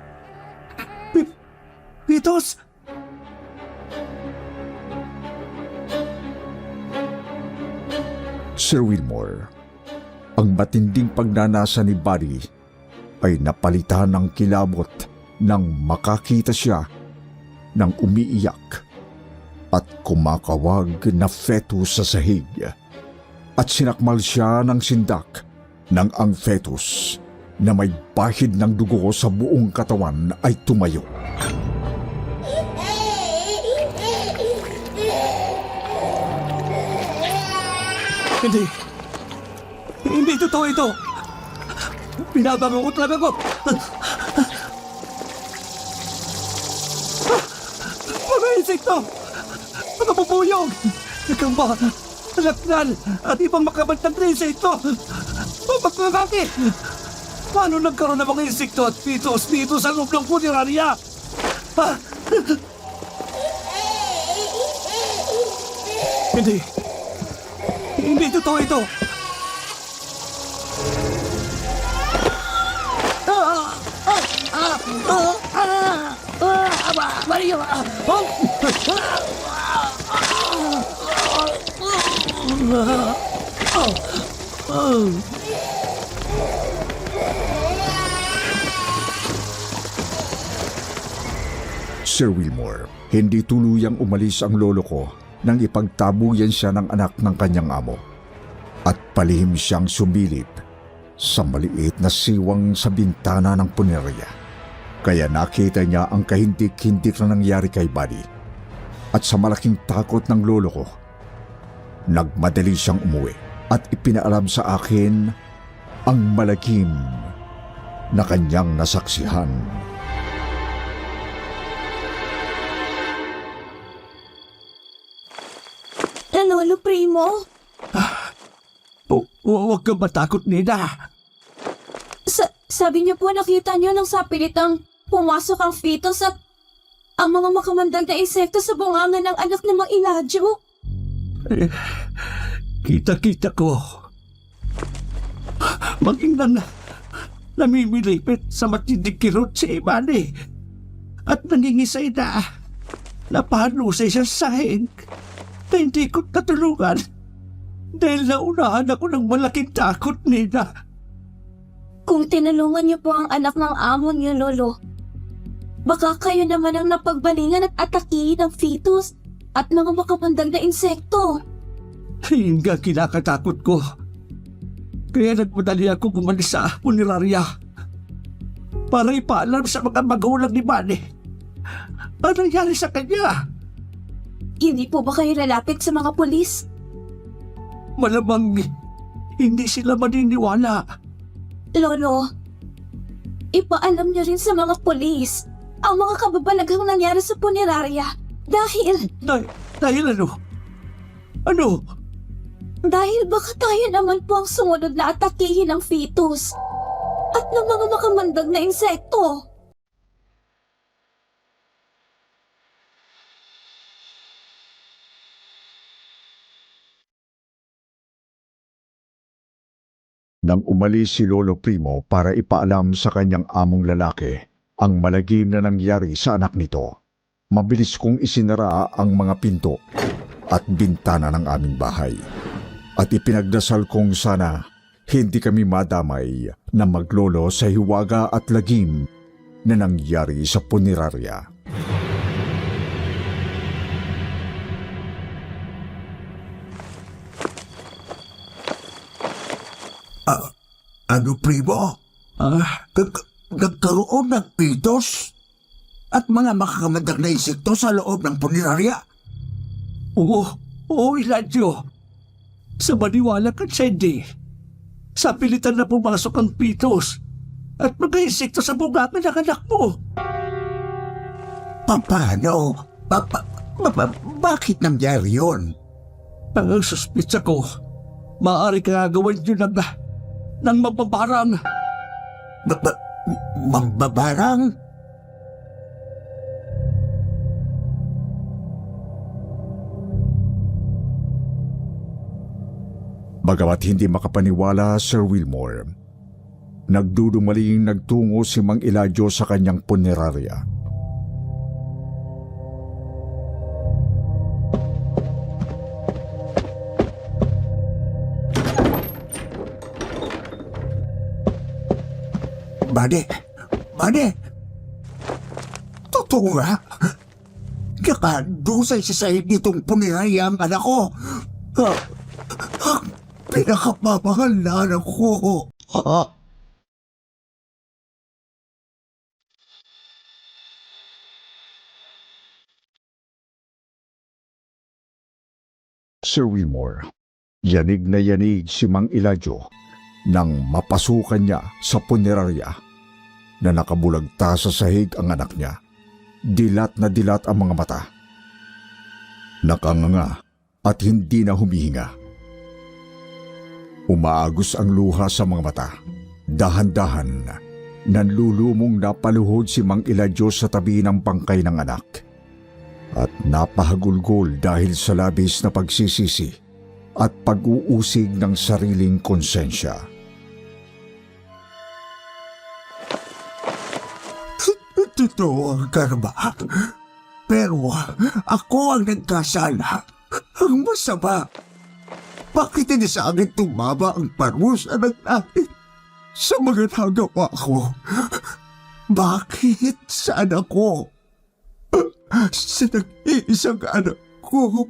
Pitos?
Sir Wilmore, ang matinding pagnanasa ni Buddy ay napalitan ng kilabot nang makakita siya ng umiiyak at kumakawag na fetus sa sahig, at sinakmal siya ng sindak nang ang fetus na may bahid ng dugo sa buong katawan ay tumayo.
Hindi totoo ito. Binabango ko talaga ko. Mga insekto! Mga bubuyog! Nagkamba! Alaknan! At ibang makabantang na insekto! Bakit? Paano nagkaroon ng mga insekto at pitos dito sa loob ng punerarya? Ha? Hindi totoo ito! Mario!
Sir Wilmore, hindi tuluyang umalis ang lolo ko nang ipagtabuyan siya ng anak ng kanyang amo, at palihim siyang sumilip sa maliit na siwang sa bintana ng punerarya. Kaya nakita niya ang kahindik-hindik na nangyari kay Buddy, at sa malaking takot ng lolo ko, nagmadali siyang umuwi at ipinaalam sa akin ang malagim na kanyang nasaksihan.
Lolo Primo?
Huwag kang matakot, Nina.
Sabi niyo po nakita niyo nang sapilitang pumasok ang fetus at ang mga makamandag na insekto sa bunganga ng anak ng Mang Elijah.
Kita-kita ko. Maging namimilipit sa matinding kirot si Imani at nangingisay na napahanusay siya sa sahig na hindi ko natulungan dahil naunahan ako ng malaking takot, Nina.
Kung tinulungan niyo po ang anak ng amo niyo, Lolo, baka kayo naman ang napagbalingan at atakihin ng fetus at mga makamandag na insekto.
Yun nga kinakatakot ko. Kaya nagmadali ako umalis sa punerarya para ipaalam sa mga magulang ni Manny ang nangyari sa kanya.
Hindi po ba kayo lalapit sa mga pulis?
Malamang hindi sila maniniwala.
Lolo, ipaalam niyo rin sa mga pulis ang mga kababalaghang nangyari sa punerarya dahil
Dahil ano? Ano?
dahil baka tayo naman po ang sumunod na atakihin ng fetus at ng mga makamandag na insekto.
Nang umalis si Lolo Primo para ipaalam sa kanyang among lalaki ang malagim na nangyari sa anak nito, mabilis kong isinara ang mga pinto at bintana ng aming bahay. At ipinagdasal kong sana hindi kami madamay na maglolo sa hiwaga at lagim na nangyari sa punerarya.
Ano, Primo? Nagkaroon ng pitos at mga makakamandag na insekto sa loob ng punerarya.
Oo, Eladio. Sa maniwala ka, Sandy. Sa pilitan na pumasok ang pitos at mga insekto sa bunga ng anak mo.
Paano? Bakit nangyari yun?
Ang suspitsa ko, maaari kagawin yun ng mababarang.
Mambabarang?
Bagamat hindi makapaniwala, Sir Wilmore, nagdudumaling nagtungo si Mang Eladio sa kanyang punerarya.
Bade! Totoo nga? Nakadusay sa sahig nitong punerarya ang anak ko. Pinakamamahal na anak ko.
Sir Wilmore, yanig na yanig si Mang Eladio nang mapasukan niya sa punerarya na nakabulagta sa sahig ang anak niya. Dilat na dilat ang mga mata. Nakanganga at hindi na humihinga. Umaagos ang luha sa mga mata. Dahan-dahan, nanlulumong napaluhod si Mang Eladio sa tabi ng bangkay ng anak. At napahagulgol dahil sa labis na pagsisisi at pag-uusig ng sariling konsensya.
Totoo ang karma. Pero ako ang nagkasala. Ang masama. Bakit hindi sa akin tumama ang parusa ng langit sa mga nagawa ko? Bakit sa anak ko? Sa nag-iisang anak ko?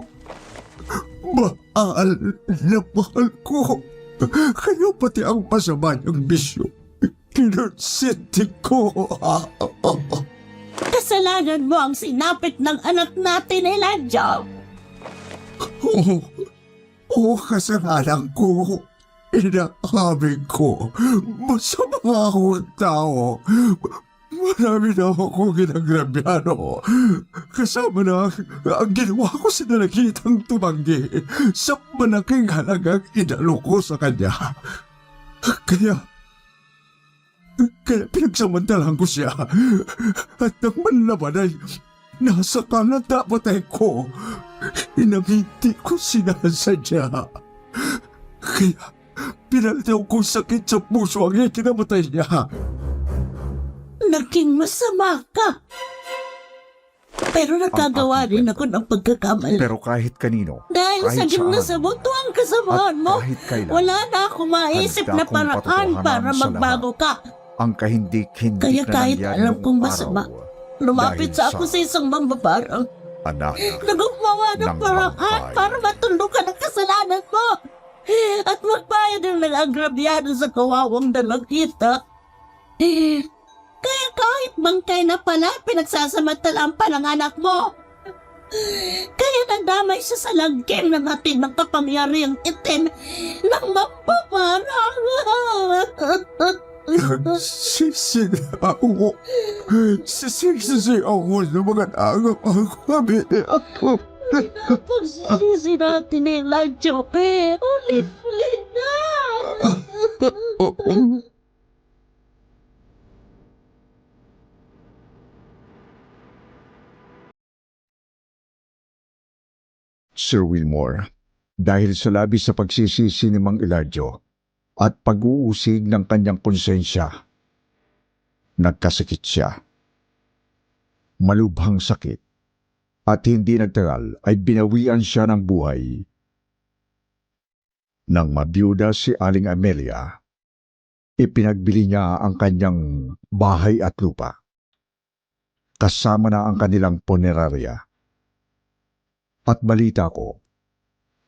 Mahal na mahal ko. Kaya pati ang masama niyang bisyo, kinonsinti ko.
Kasalanan mo ang sinapit ng anak natin, Eladio.
Oo, kasalanan ko. Inaamin ko. Masama akong tao. Marami na ako ginagrabyano. Kasama na ang ginawa ko sa nalagitang tumanggi sa malaking halagang inalo ko sa kanya. Kaya pinagsamantalahan ko siya. At nang manlaban ay nasa kanan na patay ko. Inang hindi ko sinasadya. Kaya pinaldaw ko sakit sa puso ang ikinamatay niya.
Naging masama ka. Pero nakagawa rin ako ng pagkakamali.
Pero kahit kanino,
Dahil
kahit
sa gimna
saan,
sa buto ang kasamaan
at
mo,
kahit kailan,
wala na akong maisip
handa
na
kong
paraan
patotohanan
para
sa
magbago ka.
ang kahindik-hindik
Kaya
na
kahit
nangyari
alam
noong
kong masama,
araw,
lumapit
dahil
sa ako sa isang mambabarang.
anak
Naggumawa ng
ng
paraan
bangkay.
para matulungan ang kasalanan mo. At magbayad tayo din nag-agrabyado sa kawawang dalagita. Kaya kahit bangkay na pala, pinagsasamantalaan pa ng anak mo. Kaya nadamay siya sa lagkim ng ating ng kapangyarihang itim ng mapaparang.
Nagsisi ako. Sisisi ako sa mga tagapang kami.
Pagsisisi natin ni Elijah, ulit-ulit na.
Sir Wilmore, dahil sa labis sa pagsisisi ni Mang Eladio at pag-uusig ng kanyang konsensya, nagkasakit siya. Malubhang sakit at hindi nagtagal ay binawian siya ng buhay. Nang mabiyuda si Aling Amelia, ipinagbili niya ang kanyang bahay at lupa. Kasama na ang kanilang punerarya. At balita ko,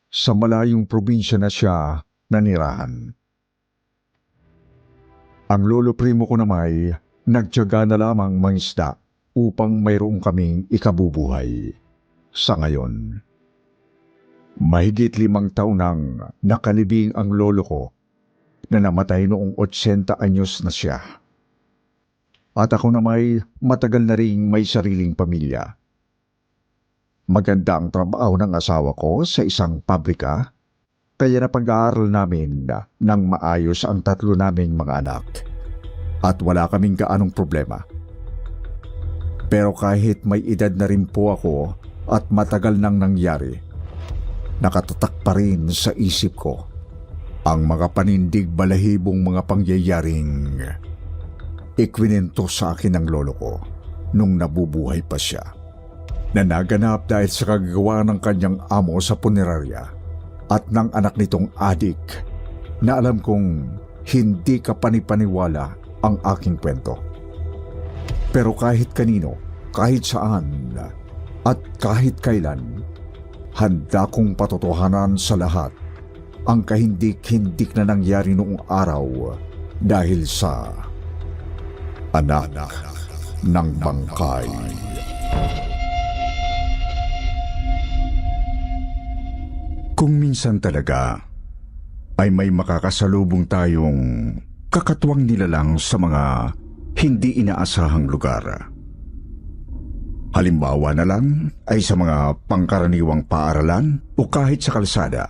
sa malayong probinsya na siya nanirahan. Ang lolo primo ko naman nagtiyaga na lamang mangisda upang mayroong kaming ikabubuhay. Sa ngayon, mahigit 5 taon nang nakalibing ang lolo ko na namatay noong 80 anyos na siya. At ako naman matagal na ring may sariling pamilya. Maganda ang trabaho ng asawa ko sa isang pabrika, kaya napag-aaral namin ng maayos ang 3 naming mga anak. At wala kaming gaanong problema. Pero kahit may edad na rin po ako at matagal nang nangyari, nakatatak pa rin sa isip ko ang mga panindig balahibong mga pangyayaring ikwinento sa akin ng lolo ko nung nabubuhay pa siya, na naganap dahil sa kagagawa ng kanyang amo sa punerarya at ng anak nitong adik, na alam kong hindi ka panipaniwala ang aking kwento. Pero kahit kanino, kahit saan, at kahit kailan, handa kong patotohanan sa lahat ang kahindik-hindik na nangyari noong araw dahil sa anak ng bangkay. Kung minsan talaga ay may makakasalubong tayong kakatwang nilalang sa mga hindi inaasahang lugar. Halimbawa na lang ay sa mga pangkaraniwang paaralan o kahit sa kalsada.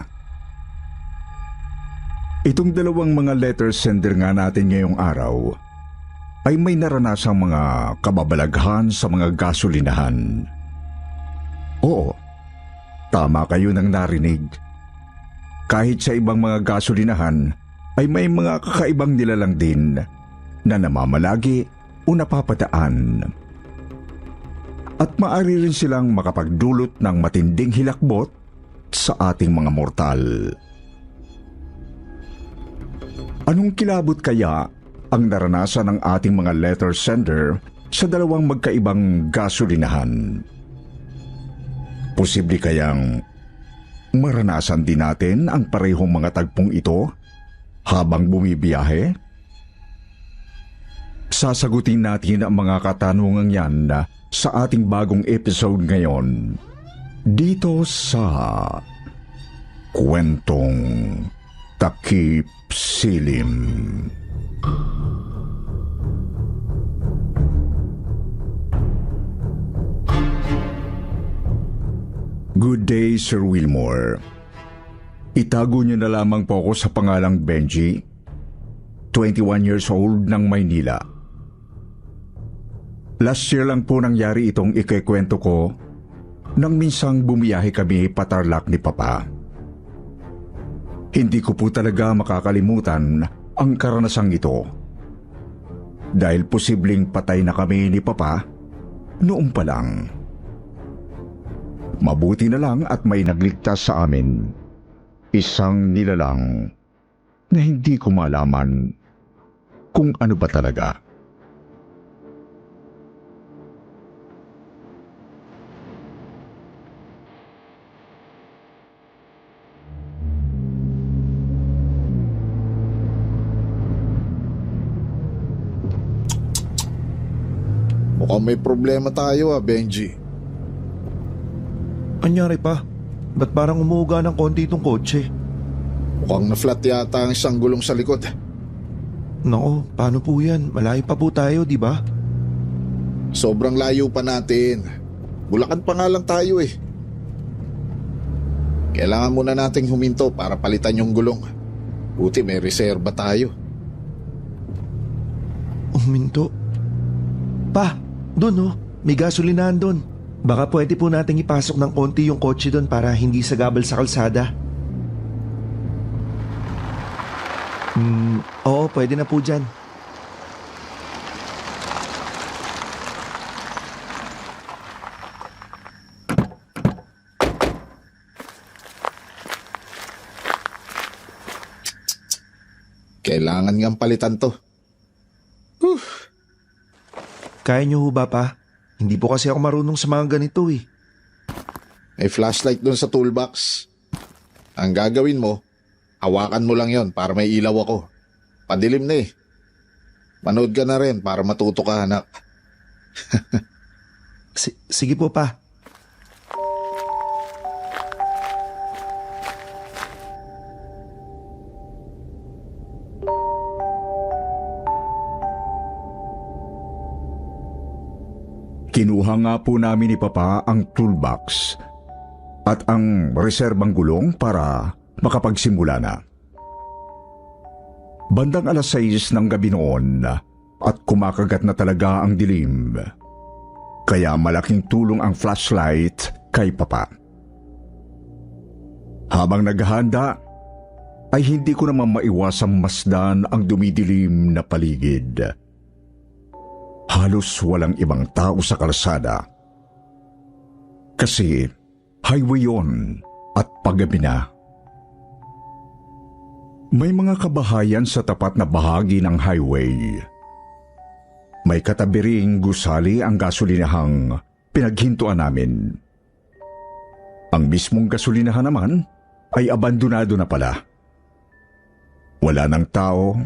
Itong 2 mga letter sender nga natin ngayong araw ay may naranasang mga kababalaghan sa mga gasolinahan. Oo, tama kayo nang narinig. Kahit sa ibang mga gasolinahan ay may mga kakaibang nilalang din na namamalagi o napapadaan. At maaari rin silang makapagdulot ng matinding hilakbot sa ating mga mortal. Anong kilabot kaya ang naranasan ng ating mga letter sender sa 2 magkaibang gasolinahan? Posible kayang maranasan din natin ang parehong mga tagpong ito habang bumibiyahe? Sasagutin natin ang mga katanungang yan sa ating bagong episode ngayon dito sa Kwentong Takip Silim. Good day, Sir Wilmore. Itago niyo na lamang po ako sa pangalang Benji, 21 years old ng Maynila. Last year lang po nangyari itong ikikwento ko nang minsang bumiyahe kami patarlak ni Papa. Hindi ko po talaga makakalimutan ang karanasang ito dahil posibleng patay na kami ni Papa noong pa lang. Mabuti na lang at may nagligtas sa amin. Isang nilalang na hindi ko malaman kung ano ba talaga.
Mukhang may problema tayo Benji.
Anyari pa? Ba't parang umuuga ng konti itong kotse?
Mukhang na-flat yata ang isang gulong sa likod.
Nako, paano po yan? Malayo pa po tayo, di ba?
Sobrang layo pa natin. Bulacan pa nga lang tayo eh. Kailangan muna nating huminto para palitan yung gulong. Buti may reserba tayo.
Huminto? Pa, dun oh, may gasolinahan dun. Baka pwede po nating ipasok ng konti yung kotse dun para hindi sagabal sa kalsada. Oo, pwede na po dyan.
Kailangan ngang palitan to.
Kaya niyo ho ba pa? Hindi po kasi ako marunong sa mga ganito eh.
May flashlight dun sa toolbox. Ang gagawin mo, hawakan mo lang yon para may ilaw ako. Padilim na eh. Manood ka na rin para matuto ka, anak.
Sige po pa.
Kinuha nga po namin ni Papa ang toolbox at ang reserbang gulong para makapagsimula na. Bandang 6:00 ng gabi noon at kumakagat na talaga ang dilim. Kaya malaking tulong ang flashlight kay Papa. Habang naghahanda, ay hindi ko naman maiwasang masdan ang dumidilim na paligid. Halos walang ibang tao sa kalsada. Kasi highway yon at paggabi na. May mga kabahayan sa tapat na bahagi ng highway. May katabi ring gusali ang gasolinahang pinaghintuan namin. Ang mismong gasolinahan naman ay abandonado na pala. Wala ng tao,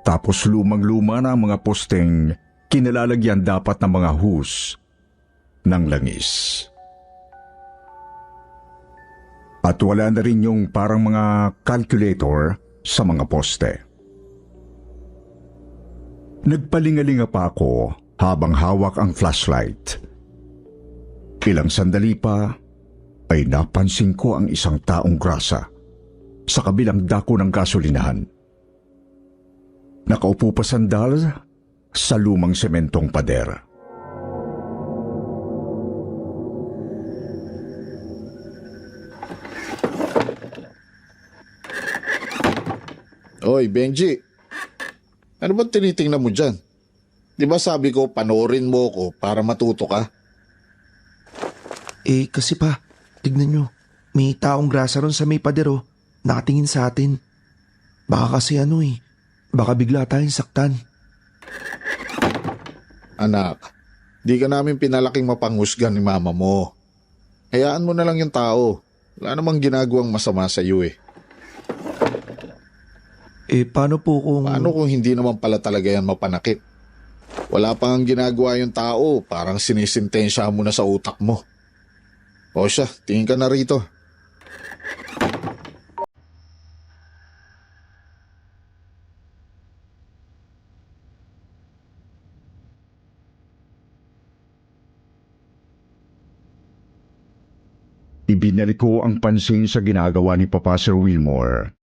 tapos lumang-luma na ang mga posteng kinalalagyan dapat ng mga hus ng langis. At wala na rin yung parang mga calculator sa mga poste. Nagpalingalinga pa ako habang hawak ang flashlight. Ilang sandali pa ay napansin ko ang isang taong grasa sa kabilang dako ng gasolinahan. Nakaupo pa sandal sa lumang sementong pader.
Oy, Benji. Ano ba tinitingnan mo dyan? Di ba sabi ko panoorin mo ko para matuto ka?
Kasi pa, tignan nyo. May taong grasa ron sa may padero. Nakatingin sa atin. Baka kasi baka bigla tayong saktan.
Anak, di ka namin pinalaking mapanghusgan ni mama mo. Hayaan mo na lang yung tao. Wala namang ginagawang masama sa iyo eh.
Paano po kung...
Paano kung hindi naman pala talaga yan mapanakit? Wala pang ginagawa yung tao, parang sinisintensya mo na sa utak mo. O siya, tingin ka na rito.
Ibinalik ko ang pansin sa ginagawa ni Papa Sir Wilmore.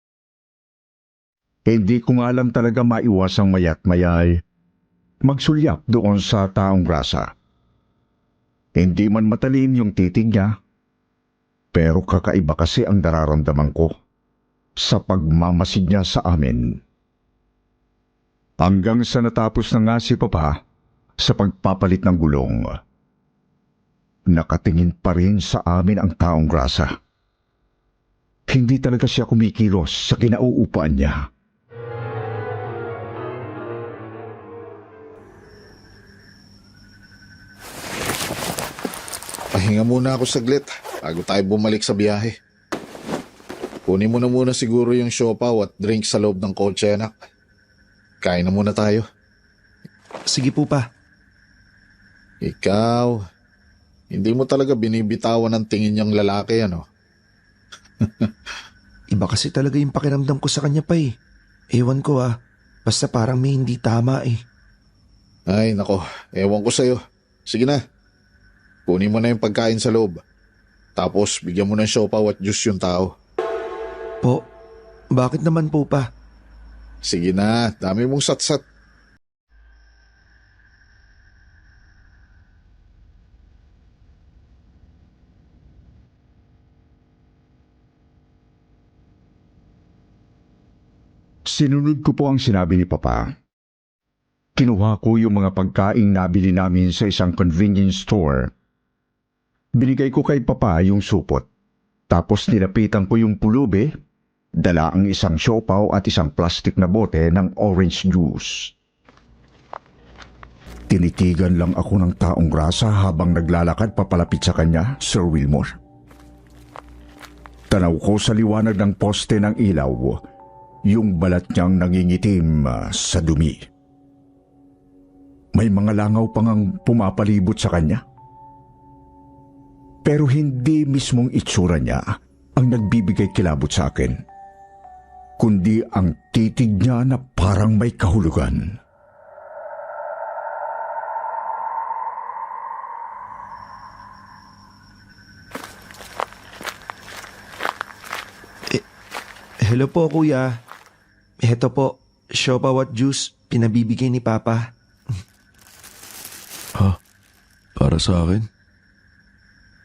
Hindi ko nga lang talaga maiwasang mayat mayay magsulyap doon sa taong grasa. Hindi man matalim yung titig niya, pero kakaiba kasi ang nararamdaman ko sa pagmamasid niya sa amin. Hanggang sa natapos na nga si Papa sa pagpapalit ng gulong. Nakatingin pa rin sa amin ang taong grasa. Hindi talaga siya kumikilos sa kinauupaan niya.
Pahinga muna ako saglit bago tayo bumalik sa biyahe. Kunin mo na muna siguro yung siopaw at drink sa loob ng kotse, anak. Kain na muna tayo.
Sige po pa.
Ikaw, hindi mo talaga binibitawan ng tingin niyang lalaki, ano?
Iba kasi talaga yung pakiramdam ko sa kanya pa eh. Ewan ko basta parang may hindi tama eh.
Ay, nako, ewan ko sa'yo. Sige na, kunin mo na yung pagkain sa loob. Tapos bigyan mo ng siopaw at juice yung tao.
Po, bakit naman po pa?
Sige na, dami mong satsat.
Sinunod ko po ang sinabi ni Papa. Kinuha ko yung mga pagkaing nabili namin sa isang convenience store. Binigay ko kay Papa yung supot. Tapos nilapitan ko yung pulubi, dala ang isang siopaw at isang plastic na bote ng orange juice. Tinitigan lang ako ng taong grasa habang naglalakad papalapit sa kanya, Sir Wilmore. Tanaw ko sa liwanag ng poste ng ilaw, yung balat niyang nangingitim sa dumi. May mga langaw pang ang pumapalibot sa kanya. Pero hindi mismong itsura niya ang nagbibigay kilabot sa akin, kundi ang titig niya na parang may kahulugan.
Hello po kuya. Heto po, siopaw at juice, pinabibigay ni Papa.
Para sa akin?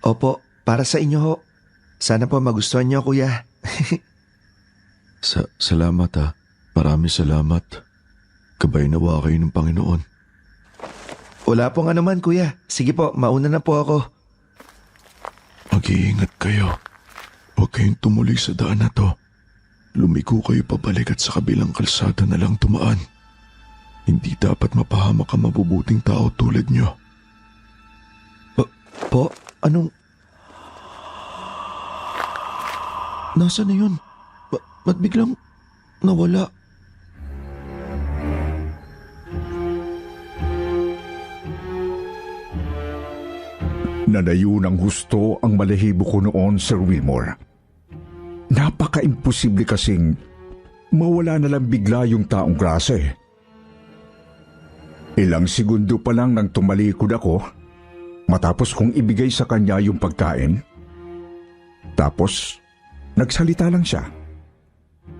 Opo, para sa inyo ho. Sana po magustuhan niyo kuya.
Salamat Maraming salamat. Gabay nawa kayo ng Panginoon.
Wala pong anuman kuya. Sige po, mauna na po ako.
Mag-iingat kayo. Huwag kayong tumuloy sa daan na to. Lumiko kayo pabalik at sa kabilang kalsada na lang tumaan. Hindi dapat mapahamak ang mabubuting tao tulad nyo.
Po, anong... Nasaan na yun? Ba't biglang nawala?
Nalayo ng husto ang balahibo ko noon, Sir Wilmore. Napaka-imposible kasing mawala na lang bigla yung taong grasa eh. Ilang segundo pa lang nang tumalikod ako matapos kong ibigay sa kanya yung pagkain. Tapos, nagsalita lang siya.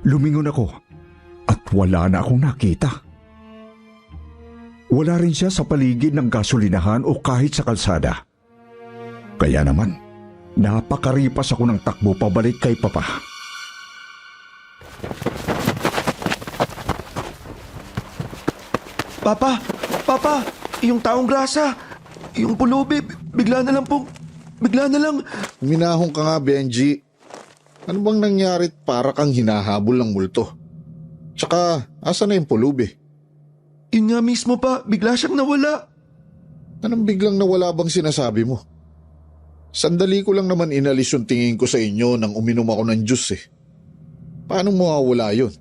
Lumingon ako at wala na akong nakita. Wala rin siya sa paligid ng gasolinahan o kahit sa kalsada. Kaya naman, napakaripas ako ng takbo pabalik kay Papa.
Papa, yung taong grasa, yung pulubi, bigla na lang.
Minahong ka nga, Benji. Ano bang nangyari para kang hinahabol ng multo? Tsaka, asa na yung pulubi?
Yun nga mismo pa, bigla siyang nawala.
Anong biglang nawala bang sinasabi mo? Sandali ko lang naman inalis yung tingin ko sa inyo nang uminom ako ng juice eh. Paano mawawala yun?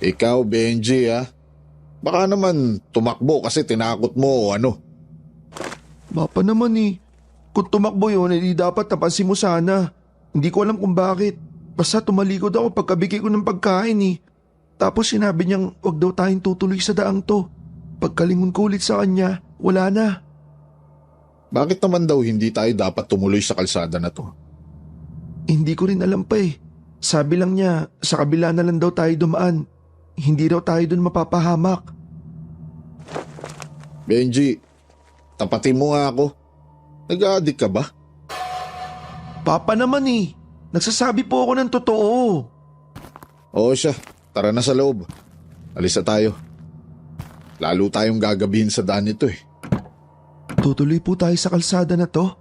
Ikaw, Benji baka naman tumakbo kasi tinakot mo o ano.
Bapa naman kung tumakbo yun, hindi dapat napansin mo sana. Hindi ko alam kung bakit. Basta tumalikod ako pagkabigay ko ng pagkain Tapos sinabi niyang wag daw tayong tutuloy sa daang to. Pagkalingon ko ulit sa kanya, wala na.
Bakit naman daw hindi tayo dapat tumuloy sa kalsada na to?
Hindi ko rin alam pa Sabi lang niya, sa kabila na lang daw tayo dumaan. Hindi daw tayo dun mapapahamak.
Benji, tapatin mo nga ako. Nag-a-addict ka ba?
Papa naman nagsasabi po ako ng totoo.
Oo siya, tara na sa loob. Alis na tayo. Lalo tayong gagabihin sa daan nito
Tutuloy po tayo sa kalsada na to?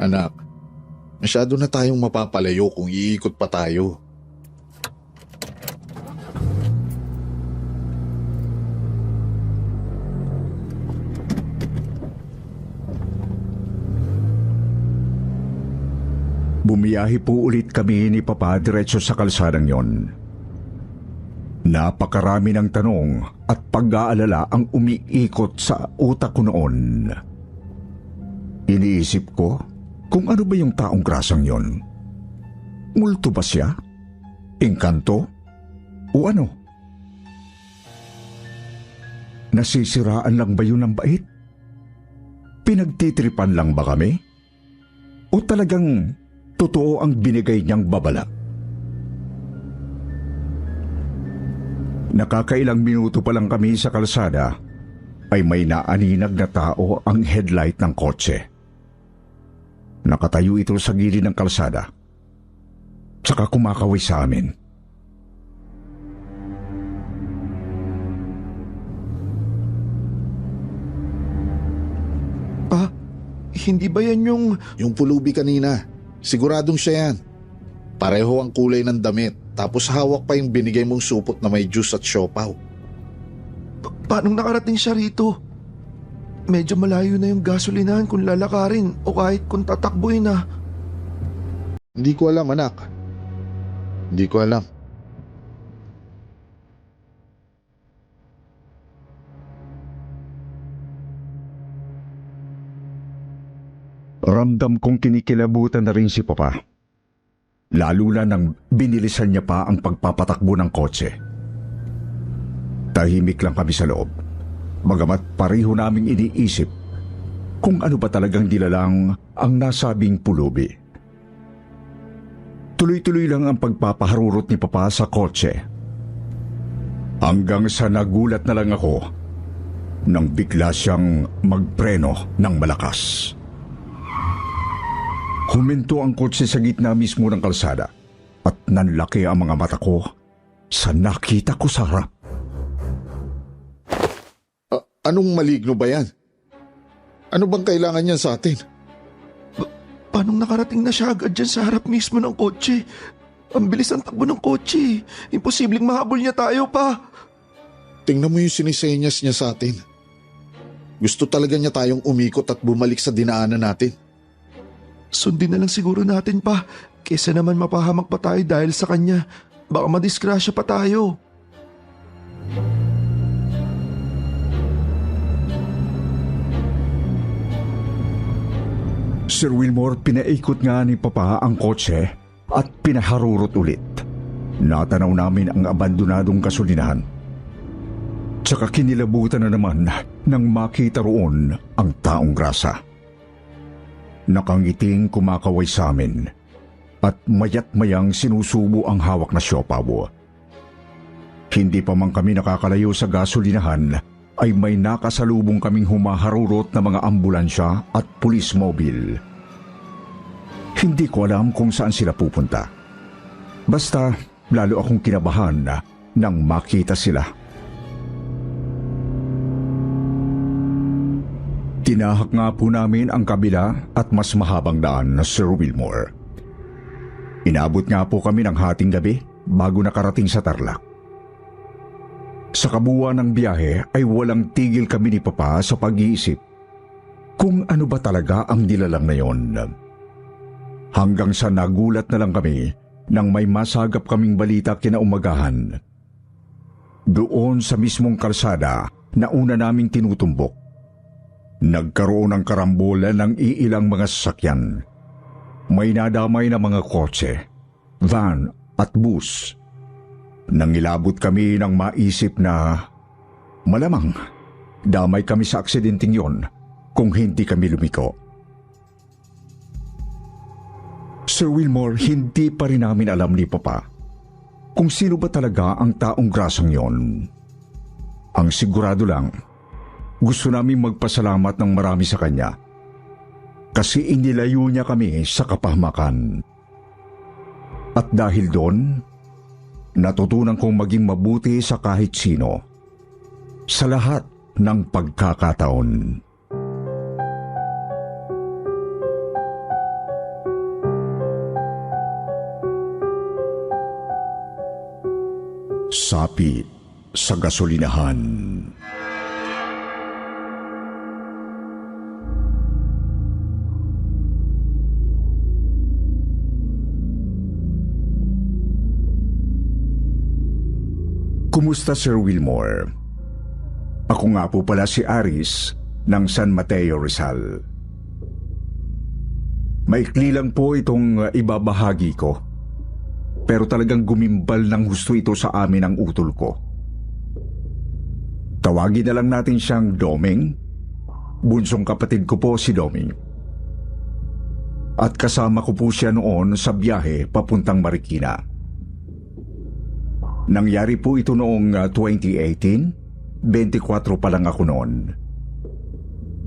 Anak, masyado na tayong mapapalayo kung iikot pa tayo.
Bumiyahe po ulit kami ni Papa diretso sa kalsadang yon. Napakarami ng tanong at pag-aalala ang umiikot sa utak ko noon. Iniisip ko kung ano ba yung taong grasang yon. Multo ba siya? Engkanto? O ano? Nasisiraan lang ba yun ng bait? Pinagtitripan lang ba kami? O talagang totoo ang binigay niyang babala? Nakakailang minuto pa lang kami sa kalsada ay may naaninag na tao ang headlight ng kotse. Nakatayo ito sa gilid ng kalsada, tsaka kumakaway sa amin.
Hindi ba yan yung...
Yung pulubi kanina. Siguradong siya yan. Pareho ang kulay ng damit. Tapos hawak pa yung binigay mong supot na may juice at siopaw.
Paano nakarating siya rito? Medyo malayo na yung gasolinahan kung lalakarin o kahit kung tatakbuhin na.
Hindi ko alam, anak. Hindi ko alam.
Ramdam kong kinikilabutan na rin si Papa. Lalo na nang binilisan niya pa ang pagpapatakbo ng kotse. Tahimik lang kami sa loob, bagamat pareho naming iniisip kung ano ba talagang dilalang ang nasabing pulubi. Tuloy-tuloy lang ang pagpapaharurot ni Papa sa kotse. Hanggang sa nagulat na lang ako nang bigla siyang magpreno ng malakas. Huminto ang kotse sa gitna mismo ng kalsada at nanlaki ang mga mata ko sa nakita ko sa harap.
Anong maligno ba yan? Ano bang kailangan niyan sa atin?
Paano nakarating na siya agad dyan sa harap mismo ng kotse? Ang bilis ang takbo ng kotse. Imposibleng mahabol niya tayo pa.
Tingnan mo yung sinisenyas niya sa atin. Gusto talaga niya tayong umikot at bumalik sa dinaanan natin.
Sundin na lang siguro natin pa, kesa naman mapahamak pa tayo dahil sa kanya. Baka madisgrasya pa tayo.
Sir Wilmore, pinaikot nga ni Papa ang kotse at pinaharurot ulit. Natanaw namin ang abandonadong gasolinahan. Tsaka kinilabutan na naman nang makita roon ang taong grasa. Nakangiting kumakaway sa amin at mayat-mayang sinusubo ang hawak na siopaw. Hindi pa man kami nakakalayo sa gasolinahan ay may nakasalubong kaming humaharurot na mga ambulansya at pulis mobil. Hindi ko alam kung saan sila pupunta. Basta lalo akong kinabahan nang makita sila. Tinahak nga po namin ang kabila at mas mahabang daan na Sir Wilmore. Inabot nga po kami ng hating gabi bago nakarating sa Tarlac. Sa kabuuan ng biyahe ay walang tigil kami ni Papa sa pag-iisip kung ano ba talaga ang nilalang na yon. Hanggang sa nagulat na lang kami nang may masagap kaming balita kinaumagahan. Doon sa mismong kalsada na una naming tinutumbok, nagkaroon ng karambola ng iilang mga sasakyan. May nadamay na mga kotse, van at bus. Nangilabot kami nang maisip na malamang damay kami sa aksidenteng yon kung hindi kami lumiko. Sir Wilmore, hindi pa rin namin alam ni Papa kung sino ba talaga ang taong grasang yon. Ang sigurado lang, gusto namin magpasalamat ng marami sa kanya kasi inilayo niya kami sa kapahamakan. At dahil doon, natutunan kong maging mabuti sa kahit sino, sa lahat ng pagkakataon. Sapi sa gasolinahan. Kumusta Sir Wilmore? Ako nga po pala si Aris ng San Mateo, Rizal. Maikli lang po itong ibabahagi ko. Pero talagang gumimbal ng husto ito sa amin ang utol ko. Tawagin na lang natin siyang Doming. Bunsong kapatid ko po si Doming. At kasama ko po siya noon sa biyahe papuntang Marikina. Nangyari po ito noong 2018, 24 pa lang ako noon.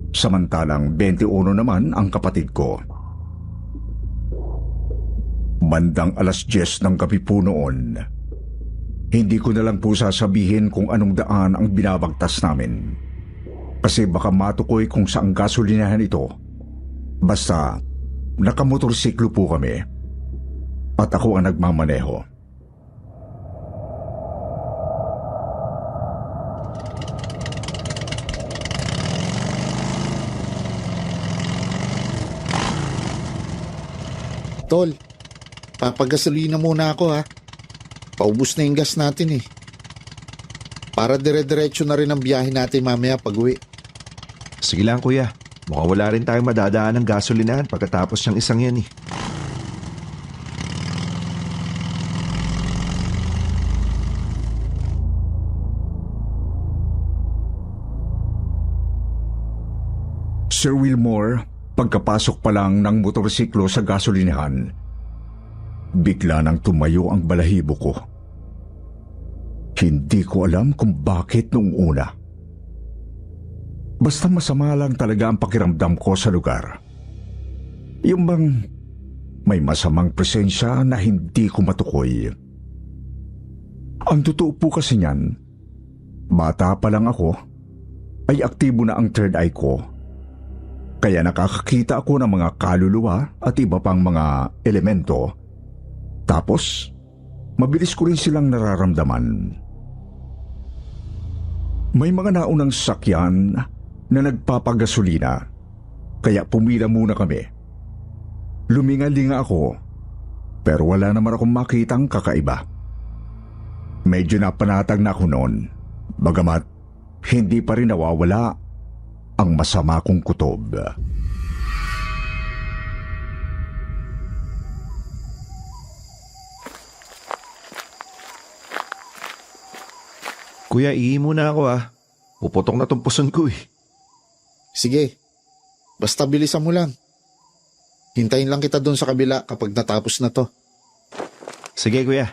Samantalang 21 naman ang kapatid ko. Bandang 10:10 ng gabi po noon. Hindi ko na lang po sasabihin kung anong daan ang binabagtas namin. Kasi baka matukoy kung saang gasolinahan ito. Basta, nakamotorsiklo po kami. At ako ang nagmamaneho.
Tol, papagasolina muna ako ha. Paubos na yung gas natin eh. Para dire-diretso na rin ang biyahe natin mamaya pag-uwi.
Sige lang kuya, mukhang wala rin tayong madadaan ng gasolinahan pagkatapos ng isang yan eh.
Sir Wilmore, pagkapasok pa lang ng motorsiklo sa gasolinahan, bigla nang tumayo ang balahibo ko. Hindi ko alam kung bakit noong una. Basta masama lang talaga ang pakiramdam ko sa lugar. Yung bang may masamang presensya na hindi ko matukoy. Ang totoo po kasi niyan, bata pa lang ako, ay aktibo na ang third eye ko. Kaya nakakakita ako ng mga kaluluwa at iba pang mga elemento. Tapos, mabilis ko rin silang nararamdaman. May mga naunang sasakyan na nagpapagasolina, kaya pumila muna kami. Luminga-linga ako, pero wala naman akong makitang kakaiba. Medyo napanatag na ako noon, bagamat hindi pa rin nawawala ang masama kong kutob.
Kuya, ihi muna ako ah. Puputong na tong puson ko eh.
Sige, basta bilisan mo lang. Hintayin lang kita doon sa kabila kapag natapos na to.
Sige kuya.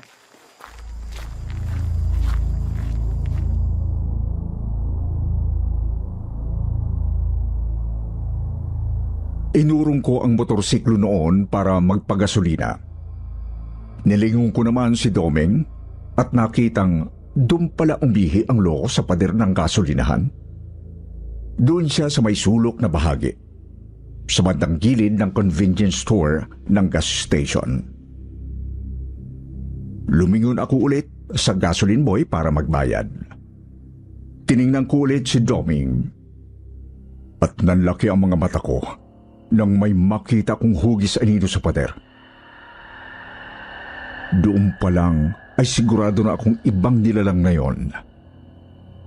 Inurong ko ang motorsiklo noon para magpagasolina. Nilingon ko naman si Domeng at nakitang doon pala umihi ang loko sa pader ng gasolinahan. Doon siya sa may sulok na bahagi, sa bandang gilid ng convenience store ng gas station. Lumingon ako ulit sa gasoline boy para magbayad. Tiningnan ko ulit si Doming at nanlaki ang mga mata ko nang may makita kong hugis anino sa pader. Doon pa lang ay sigurado na akong ibang nilalang na yon.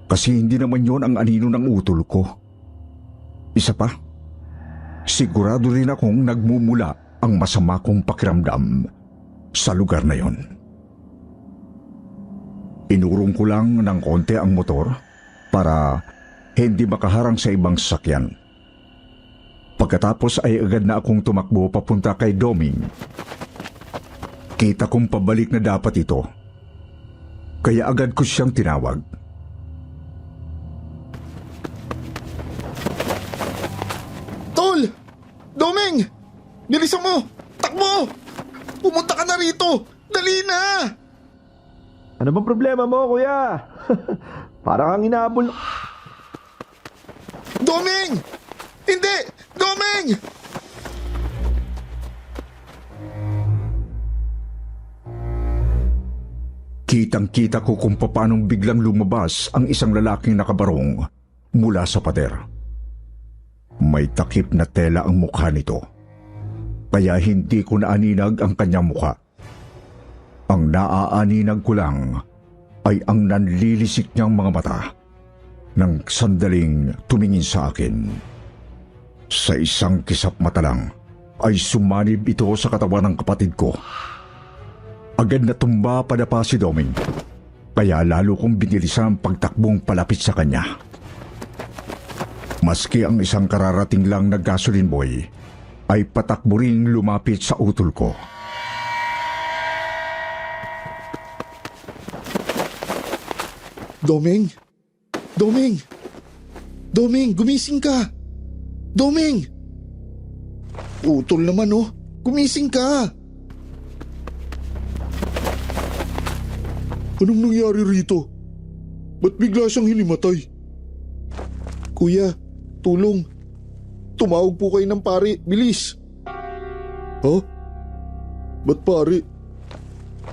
Kasi hindi naman yon ang anino ng utol ko. Isa pa, sigurado rin akong nagmumula ang masama kong pakiramdam sa lugar na yon. Inurong ko lang ng konti ang motor para hindi makaharang sa ibang sasakyan. Pagkatapos ay agad na akong tumakbo papunta kay Doming. Kita kong pabalik na dapat ito, kaya agad ko siyang tinawag.
Tol! Doming! Bilisan mo! Takbo! Pumunta ka na rito! Dali na!
Ano bang problema mo kuya? Parang kang inaabol.
Doming! Hindi! Doming!
Kitang-kita ko kung paanong biglang lumabas ang isang lalaking nakabarong mula sa pader. May takip na tela ang mukha nito, kaya hindi ko naaninag ang kanyang mukha. Ang naaaninag ko lang ay ang nanlilisik niyang mga mata nang sandaling tumingin sa akin. Sa isang kisap mata lang ay sumanib ito sa katawan ng kapatid ko. Agad na tumba padapa si Doming, kaya lalo kong binilisan ang pagtakbong palapit sa kanya. Maski ang isang kararating lang na gasoline boy ay patakbo ring lumapit sa utol ko.
Doming! Doming! Doming, gumising ka! Doming! Utol naman oh, gumising ka! Anong nangyari rito? Ba't bigla siyang hinimatay? Kuya, tulong. Tumawag po kayo ng pare, bilis. Ha? Ba't pare?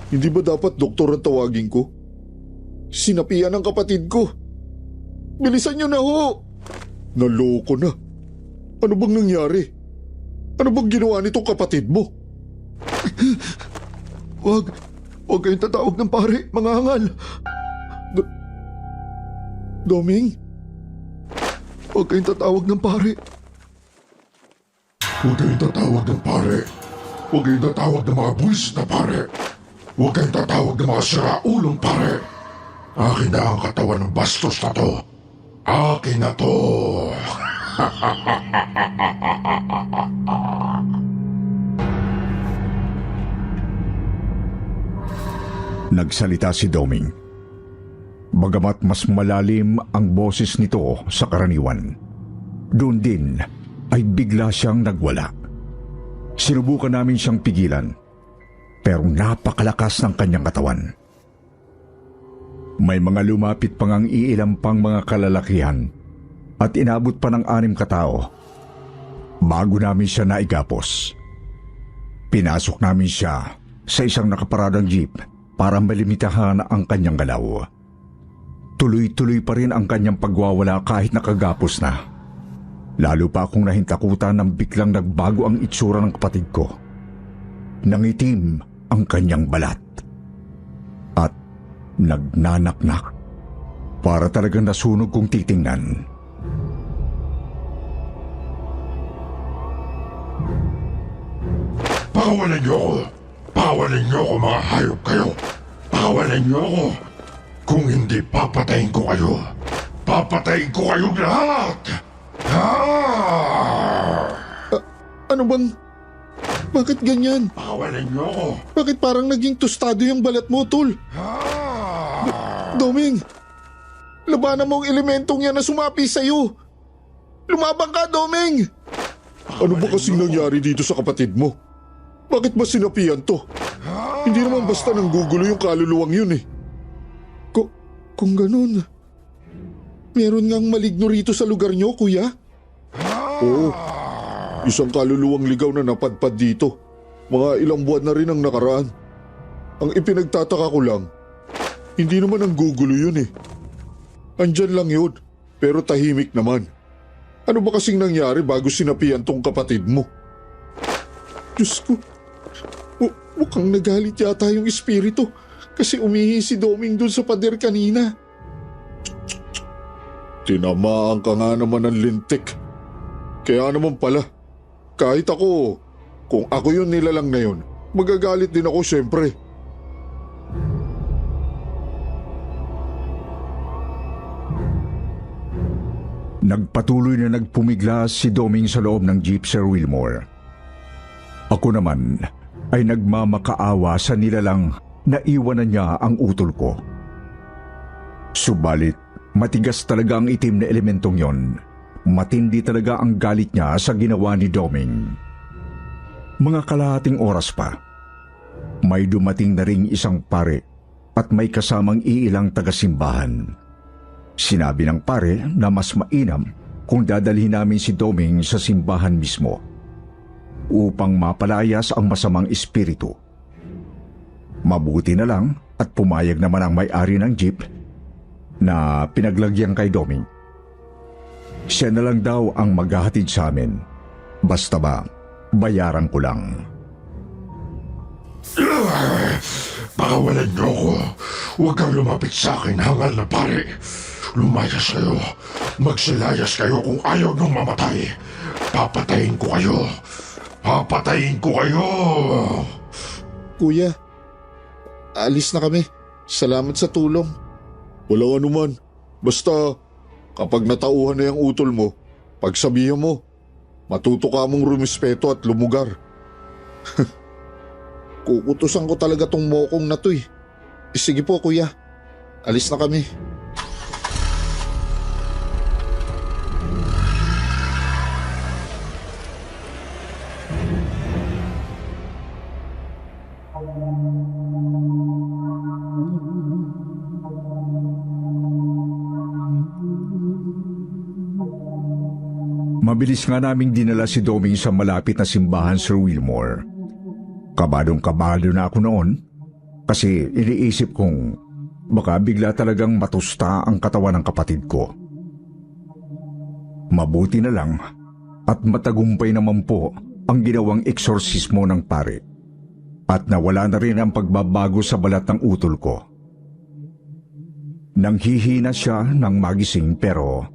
Hindi ba dapat doktor ang tawagin ko? Sinapian ng kapatid ko. Bilisan niyo na ho! Naloko na. Ano bang nangyari? Ano bang ginawa nitong kapatid mo?
Huwag kayong tatawag ng pare, mga hangal.
Doming?
Huwag kayong tatawag ng pare. Huwag kayong tatawag ng pare. Huwag kayong tatawag ng mga buwis na pare. Huwag kayong tatawag ng mga siraulong pare. Akin na ang katawan ng bastos na to. Akin na to.
Nagsalita si Doming. Bagamat mas malalim ang boses nito sa karaniwan, doon din ay bigla siyang nagwala. Sinubukan namin siyang pigilan, pero napakalakas ng kanyang katawan. May mga lumapit pang ang iilang pang mga kalalakihan at inabot pa ng 6 katao bago namin siya naigapos. Pinasok namin siya sa isang nakaparadang jeep para malimitahan ang kanyang galaw. Tuloy-tuloy pa rin ang kanyang pagwawala kahit nakagapos na. Lalo pa akong nahintakutan nang biglang nagbago ang itsura ng kapatid ko. Nangitim ang kanyang balat. At nagnanaknak. Para talagang nasunog kong titingnan.
Pakawalan niyo ako! Pakawalan niyo ako, mga hayop kayo! Pakawalan niyo ako! Kung hindi, papatayin ko kayo! Papatayin ko kayong lahat!
Ano bang... Bakit ganyan?
Pakawalan niyo ako!
Bakit parang naging tostado yung balat mo, tol? Doming! Labanan mo ang elementong yan na sumapi sa'yo! Lumabang ka, Doming! Ano ba kasing nangyari dito sa kapatid mo? Bakit ba sinapian to? Hindi naman basta nanggugulo yung kaluluwang yun eh. Kung ganun, meron ngang maligno rito sa lugar nyo, kuya? Oo, isang kaluluwang ligaw na napadpad dito. Mga ilang buwan na rin ang nakaraan. Ang ipinagtataka ko lang, hindi naman nanggugulo yun eh. Andyan lang yun, pero tahimik naman. Ano ba kasing nangyari bago sinapian tong kapatid mo? Diyos ko, mukhang nagalit yata yung espiritu kasi umihi si Doming dun sa pader kanina. Tinamaan ka nga naman ng lintik. Kaya naman pala, kahit ako, kung ako yun nilalang na yun, magagalit din ako syempre.
Nagpatuloy na nagpumiglas si Doming sa loob ng jeep, Sir Wilmore. Ako naman ay nagmamakaawa sa nilalang na iwanan niya ang utol ko. Subalit, matigas talaga ang itim na elementong yon. Matindi talaga ang galit niya sa ginawa ni Doming. Mga kalahating oras pa, may dumating na ring isang pare at may kasamang iilang tagasimbahan. Sinabi ng pare na mas mainam kung dadalhin namin si Doming sa simbahan mismo upang mapalayas ang masamang espiritu. Mabuti na lang at pumayag naman ang may-ari ng jeep na pinaglagyan kay Doming. Siya na lang daw ang maghahatid sa amin. Basta ba, bayaran ko lang.
Pakawalan niyo ako. Huwag kang lumapit sa akin, hangal na pare. Lumayas kayo. Magsilayas kayo kung ayaw nung mamatay. Papatayin ko kayo. Papatayin ko kayo.
Kuya, alis na kami. Salamat sa tulong. Walang anuman. Basta, kapag natauhan na yung utol mo, pagsabihan mo, matuto ka mong rumispeto at lumugar. Kukutusan ko talaga tong mokong na to eh. Sige po kuya, alis na kami.
Mabilis nga naming dinala si Doming sa malapit na simbahan, Sir Wilmore. Kabadong-kabado na ako noon kasi iniisip kong baka bigla talagang matusta ang katawan ng kapatid ko. Mabuti na lang at matagumpay naman po ang ginawang eksorsismo ng pare at nawala na rin ang pagbabago sa balat ng utol ko. Nanghihina siya ng magising pero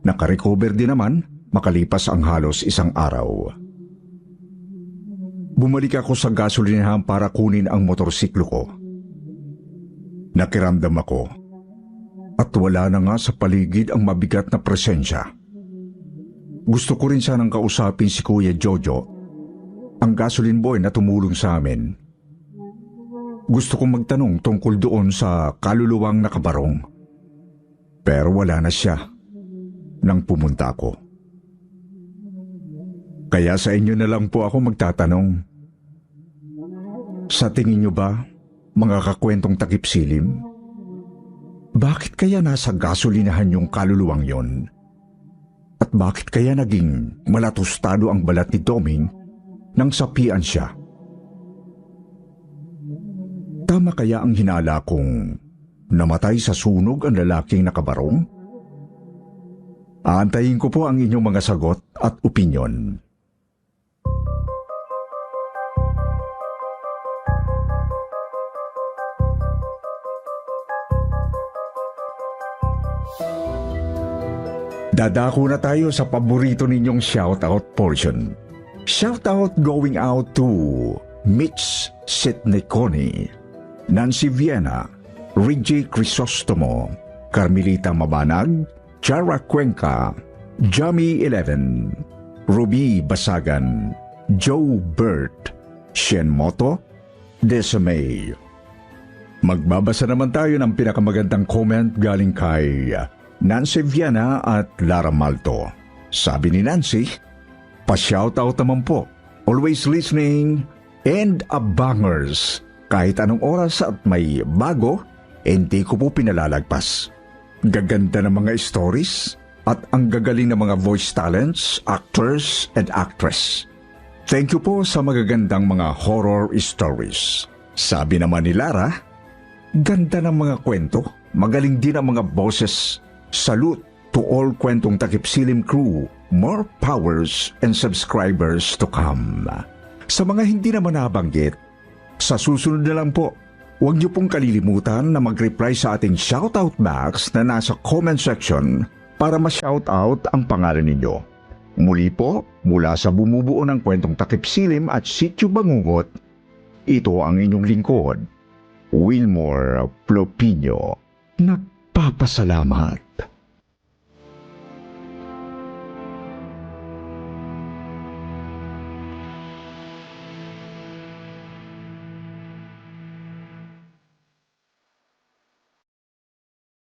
nakarecover din naman makalipas ang halos isang araw. Bumalik ako sa gasolinahan para kunin ang motorsiklo ko. Nakiramdam ako at wala na nga sa paligid ang mabigat na presensya. Gusto ko rin sanang kausapin si Kuya Jojo, ang gasoline boy na tumulong sa amin. Gusto kong magtanong tungkol doon sa kaluluwang nakabarong. Pero wala na siya nang pumunta ako. Kaya sa inyo na lang po ako magtatanong. Sa tingin niyo ba, mga kakwentong takip silim, bakit kaya nasa gasolinahan yung kaluluwang yon? At bakit kaya naging malatustado ang balat ni Doming nang sapian siya? Tama kaya ang hinala kong namatay sa sunog ang lalaking nakabarong? Aantayin ko po ang inyong mga sagot at opinyon. Dadako na tayo sa paborito ninyong shoutout portion. Shoutout going out to Mitch Sitniconi, Nancy Viena, Reggie Crisostomo, Carmelita Mabanag, Chara Cuenca, Jami 11, Ruby Basagan, Joe Burt, Shen Moto, Desamay. Magbabasa naman tayo ng pinakamagandang comment galing kay Nancy Viana at Lara Malto. Sabi ni Nancy, pa-shoutout naman po. Always listening and abangers. Kahit anong oras at may bago, hindi ko po pinalalagpas. Gaganda ng mga stories at ang gagaling ng mga voice talents, actors and actress. Thank you po sa magagandang mga horror stories. Sabi naman ni Lara, ganda ng mga kwento, magaling din ang mga boses. Salute to all Kwentong Takip Silim crew, more powers and subscribers to come. Sa mga hindi naman nabanggit, sa susunod na lang po, huwag niyo pong kalilimutan na mag-reply sa ating shoutout box na nasa comment section para ma-shoutout ang pangalan ninyo. Muli po, mula sa bumubuo ng Kwentong Takip Silim at Sitio Bangungot, ito ang inyong lingkod, Wilmore Plopino. Nagpapasalamat.